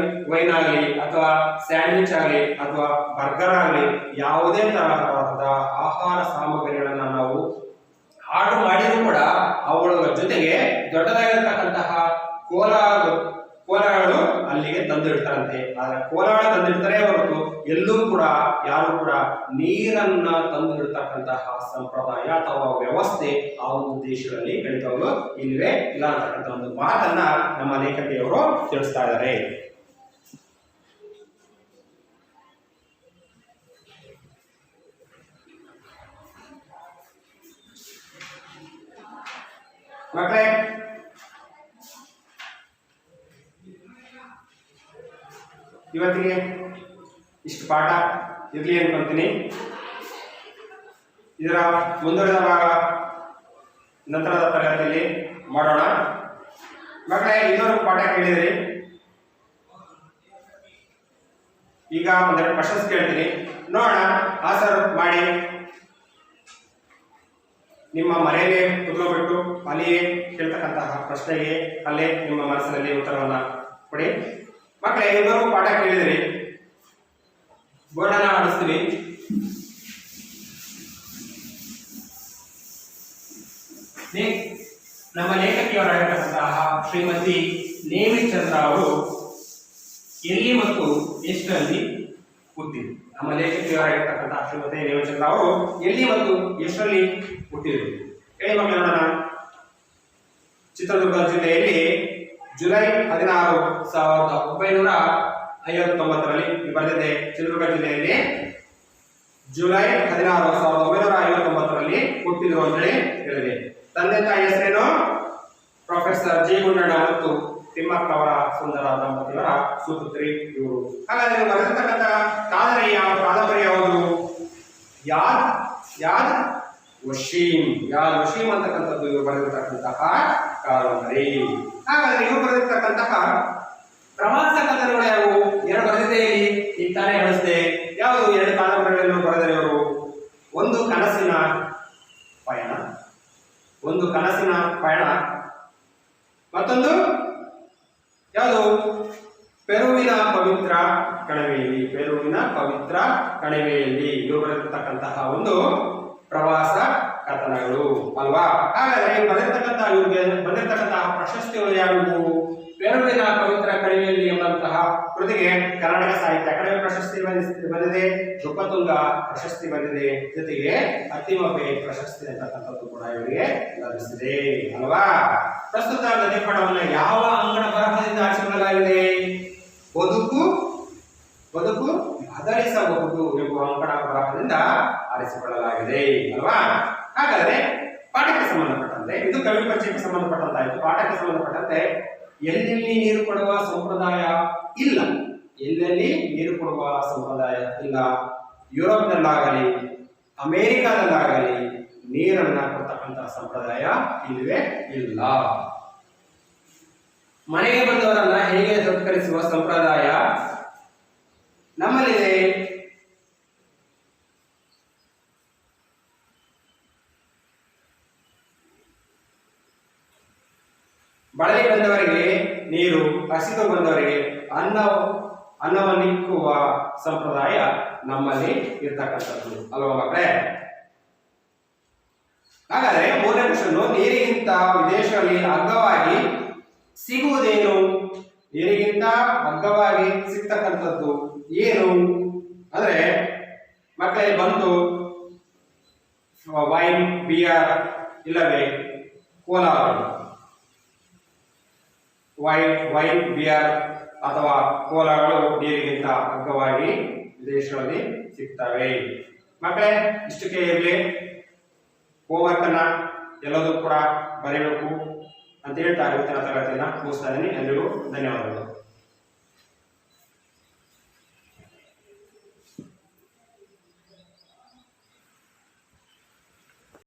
ವೈನ್ ಆಗಲಿ ಅಥವಾ ಸ್ಯಾಂಡ್ವಿಚ್ ಆಗಲಿ ಅಥವಾ ಬರ್ಗರ್ ಆಗಲಿ ಯಾವುದೇ ತರಹದ ಆಹಾರ ಸಾಮಗ್ರಿಗಳನ್ನ ನಾವು ಆರ್ಡರ್ ಮಾಡಿದ್ರು ಕೂಡ ಅವುಗಳ ಜೊತೆಗೆ ದೊಡ್ಡದಾಗಿರ್ತಕ್ಕಂತಹ ಕೋಲಾಗಳು ಅಲ್ಲಿಗೆ ತಂದಿಡ್ತಾರಂತೆ. ಆದ್ರೆ ಕೋಲಾಳ ತಂದಿಡ್ತಾರೆ ಹೊರತು ಎಲ್ಲೂ ಕೂಡ ಯಾರು ಕೂಡ ನೀರನ್ನ ತಂದಿಡ್ತಕ್ಕಂತಹ ಸಂಪ್ರದಾಯ ಅಥವಾ ವ್ಯವಸ್ಥೆ ಆ ಒಂದು ದೇಶಗಳಲ್ಲಿ ಖಂಡಿತವಾಗ್ಲೂ ಇಲ್ಲವೇ ಇಲ್ಲ ಅಂತಕ್ಕಂಥ ಒಂದು ಮಾತನ್ನ ನಮ್ಮ ಲೇಖಕಿಯವರು ತಿಳಿಸ್ತಾ ಇದ್ದಾರೆ. ಮಕ್ಕಳೇ, ಇವತ್ತಿಗೆ ಇಷ್ಟು ಪಾಠ ಇರಲಿ ಅನ್ಕೊಂತೀನಿ. ಇದರ ಮುಂದುವರೆದ ಭಾಗ ನಂತರದ ತರಗತಿಯಲ್ಲಿ ಮಾಡೋಣ. ಮಕ್ಕಳೇ, ಇನ್ನೊಂದು ಪಾಠ ಕೇಳಿದ್ರಿ, ಈಗ ಒಂದೆರಡು ಕ್ವಶನ್ಸ್ ಕೇಳ್ತೀನಿ, ನೋಡೋಣ, ಆನ್ಸರ್ ಮಾಡಿ. ನಿಮ್ಮ ಮನೆಯಲ್ಲೇ ಕುತ್ಕೊಬಿಟ್ಟು ಅಲ್ಲಿಯೇ ಕೇಳ್ತಕ್ಕಂತಹ ಪ್ರಶ್ನೆಗೆ ಅಲ್ಲೇ ನಿಮ್ಮ ಮನಸ್ಸಿನಲ್ಲಿ ಉತ್ತರವನ್ನ ಕೊಡಿ. ಮಕ್ಕಳೇ, ಇಬ್ಬರು ಪಾಠ ಕೇಳಿದ್ರಿ, ಬೋರ್ಡನ್ನ ಆಡಿಸ್ತೀನಿ. ನಮ್ಮ ಲೇಖಕಿಯವರಾಗಿರ್ತಕ್ಕಂತಹ ಶ್ರೀಮತಿ ನೇಮಿಚಂದ್ರ ಅವರು ಎಲ್ಲಿ ಮತ್ತು ಎಷ್ಟರಲ್ಲಿ ಹುಟ್ಟಿದ್ರು? ನಮ್ಮ ಲೇಖಕಿಯವರಾಗಿರ್ತಕ್ಕಂತಹ ಶ್ರೀಮತಿ ನೇಮಿಚಂದ್ರ ಅವರು ಎಲ್ಲಿ ಮತ್ತು ಎಷ್ಟರಲ್ಲಿ ಹುಟ್ಟಿದ್ರು? ಹೇಳಿ ಮಕ್ಕಳು ನೋಡೋಣ. ಚಿತ್ರದುರ್ಗ ಜಿಲ್ಲೆಯಲ್ಲಿ ಜುಲೈ 16, 1959ರಲ್ಲಿ ಬರೆದಿದೆ. ಚಿತ್ರದುರ್ಗ ಜಿಲ್ಲೆಯಲ್ಲಿ ಜುಲೈ 16, 1959ರಲ್ಲಿ ಹುಟ್ಟಿದ್ರು ಅಂತೇಳಿ ಹೇಳಿದೆ. ತಂದೆ ತಾಯಿ ಹೆಸರೇನು? ಪ್ರೊಫೆಸರ್ ಜಿ ಗುಂಡಣ್ಣ ಮತ್ತು ತಿಮ್ಮಕ್ಕ ಅವರ ಸುಂದರ ದಂಪತಿಯವರ ಸುಪುತ್ರಿ ಇವರು. ಹಾಗಾದ್ರೆ ಬರೆದಿರ್ತಕ್ಕಂಥ ಕಾದಂಬರಿ ಯಾವುದು? ಯಾದ್ ವಶೀಂ ಅಂತಕ್ಕಂಥದ್ದು ಇವರು ಬರೆದಿರ್ತಕ್ಕಂತಹ ಕಾದಂಬರಿ. ಹಾಗಾದ್ರೆ ಇವರು ಬರೆದಿರ್ತಕ್ಕಂತಹ ಪ್ರವಾಸ ಕಥನಗಳು ಯಾವುವು? ಎರಡು ಬರೆದಿದೆ ಇಲ್ಲಿ, ಈಗ ತಾನೇ ಹೇಳಿಸಿದೆ. ಯಾವುದು ಎರಡು ಕಾದಂಬರಿಗಳನ್ನು ಬರೆದರೆ ಇವರು? ಒಂದು ಕನಸಿನ ಕಾರಣ. ಮತ್ತೊಂದು ಯಾವುದು? ಪೆರುವಿನ ಪವಿತ್ರ ಕಣಿವೆಯಲ್ಲಿ, ಪೆರುವಿನ ಪವಿತ್ರ ಕಣಿವೆಯಲ್ಲಿ ಇವರು ಬರೆದಿರ್ತಕ್ಕಂತಹ ಒಂದು ಪ್ರವಾಸ ಕಥನಗಳು ಅಲ್ವಾ. ಹಾಗಾದ್ರೆ ಇವ್ರಿಗೆ ಬಂದಿರತಕ್ಕಂತಹ ಪ್ರಶಸ್ತಿಗಳು ಯಾವುವು? ಪೆರುವಿನ ಪವಿತ್ರ ಕಣಿವೆಯಲ್ಲಿ ಎಂಬಂತಹ ಕೃತಿಗೆ ಕರ್ನಾಟಕ ಸಾಹಿತ್ಯ ಅಕಾಡೆಮಿ ಪ್ರಶಸ್ತಿ ಬಂದಿದೆ, ನೃಪತುಂಗ ಪ್ರಶಸ್ತಿ ಬಂದಿದೆ, ಜೊತೆಗೆ ಅತ್ತಿಮಬ್ಬೆ ಪ್ರಶಸ್ತಿ ಅಂತಕ್ಕಂಥದ್ದು ಕೂಡ ಇವರಿಗೆ ಲಭಿಸಿದೆ ಅಲ್ವಾ. ಪ್ರಸ್ತುತ ಗದ್ಯಪಡವನ್ನು ಯಾವ ಅಂಕಣ ಬರಹದಿಂದ ಆರಿಸಿಕೊಳ್ಳಲಾಗಿದೆ? ಬದುಕು ಬದಲಿಸಬಹುದು ಎಂಬ ಅಂಕಣ ಬರಹದಿಂದ ಆರಿಸಿಕೊಳ್ಳಲಾಗಿದೆ ಅಲ್ವಾ. ಹಾಗಾದ್ರೆ ಪಾಠಕ್ಕೆ ಸಂಬಂಧಪಟ್ಟಂತೆ ಇದು ಕವಿ ಪರಿಚಯಕ್ಕೆ ಸಂಬಂಧಪಟ್ಟಂತಾಯ್ತು. ಪಾಠಕ್ಕೆ ಸಂಬಂಧಪಟ್ಟಂತೆ ಎಲ್ಲೆಲ್ಲಿ ನೀರು ಕೊಡುವ ಸಂಪ್ರದಾಯ ಇಲ್ಲ, ಎಲ್ಲೆಲ್ಲಿ ನೀರು ಕೊಡುವ ಸಂಪ್ರದಾಯ ಇಲ್ಲ. ಯುರೋಪ್ನಲ್ಲಾಗಲಿ ಅಮೆರಿಕಾದಲ್ಲಾಗಲಿ ನೀರನ್ನ ಕೊಡ್ತಕ್ಕಂತಹ ಸಂಪ್ರದಾಯ ಇಲ್ಲವೇ ಇಲ್ಲ. ಮನೆಗೆ ಬಂದವರನ್ನ ಹೇಗೆ ಸತ್ಕರಿಸುವ ಸಂಪ್ರದಾಯ ನಮ್ಮಲ್ಲಿದೆ. ಬಳಲಿ ಬಂದವರಿಗೆ ನೀರು, ಹಸಿದು ಬಂದವರಿಗೆ ಅನ್ನವನ್ನಿಕ್ಕುವ ಸಂಪ್ರದಾಯ ನಮ್ಮಲ್ಲಿ ಇರ್ತಕ್ಕಂಥದ್ದು ಅಲ್ವಾ ಮಕ್ಕಳೇ. ಹಾಗಾದ್ರೆ ಮೂರನೇ ಕ್ವಶನ್, ನೀರಿಗಿಂತ ವಿದೇಶದಲ್ಲಿ ಅಗ್ಗವಾಗಿ ಸಿಗುವುದೇನು? ನೀರಿಗಿಂತ ಅಗ್ಗವಾಗಿ ಸಿಗ್ತಕ್ಕಂಥದ್ದು ಏನು ಅಂದ್ರೆ ಮಕ್ಕಳೇ ಬಂತು ವೈನ್, ಬಿಯರ್ ಇಲ್ಲವೇ ಕೋಲಾಗಳು. ವೈನ್, ಬಿಯರ್ ಅಥವಾ ಕೋಲಾಗಳು ನೀರಿಗಿಂತ ಅಗ್ಗವಾಗಿ ವಿದೇಶಗಳಲ್ಲಿ ಸಿಗ್ತವೆ. ಮಕ್ಕಳೇ ಇಷ್ಟಕ್ಕೆ ಇರಲಿ. ಹೋಮ್ವರ್ಕ್ ಅನ್ನ ಎಲ್ಲದೂ ಕೂಡ ಬರೀಬೇಕು ಅಂತ ಹೇಳ್ತಾ ಇವತ್ತಿನ ತರಗತಿಯನ್ನ ಮುಗಿಸ್ತಾ ಇದ್ದೀನಿ. ಎಲ್ಲರಿಗೂ ಧನ್ಯವಾದಗಳು.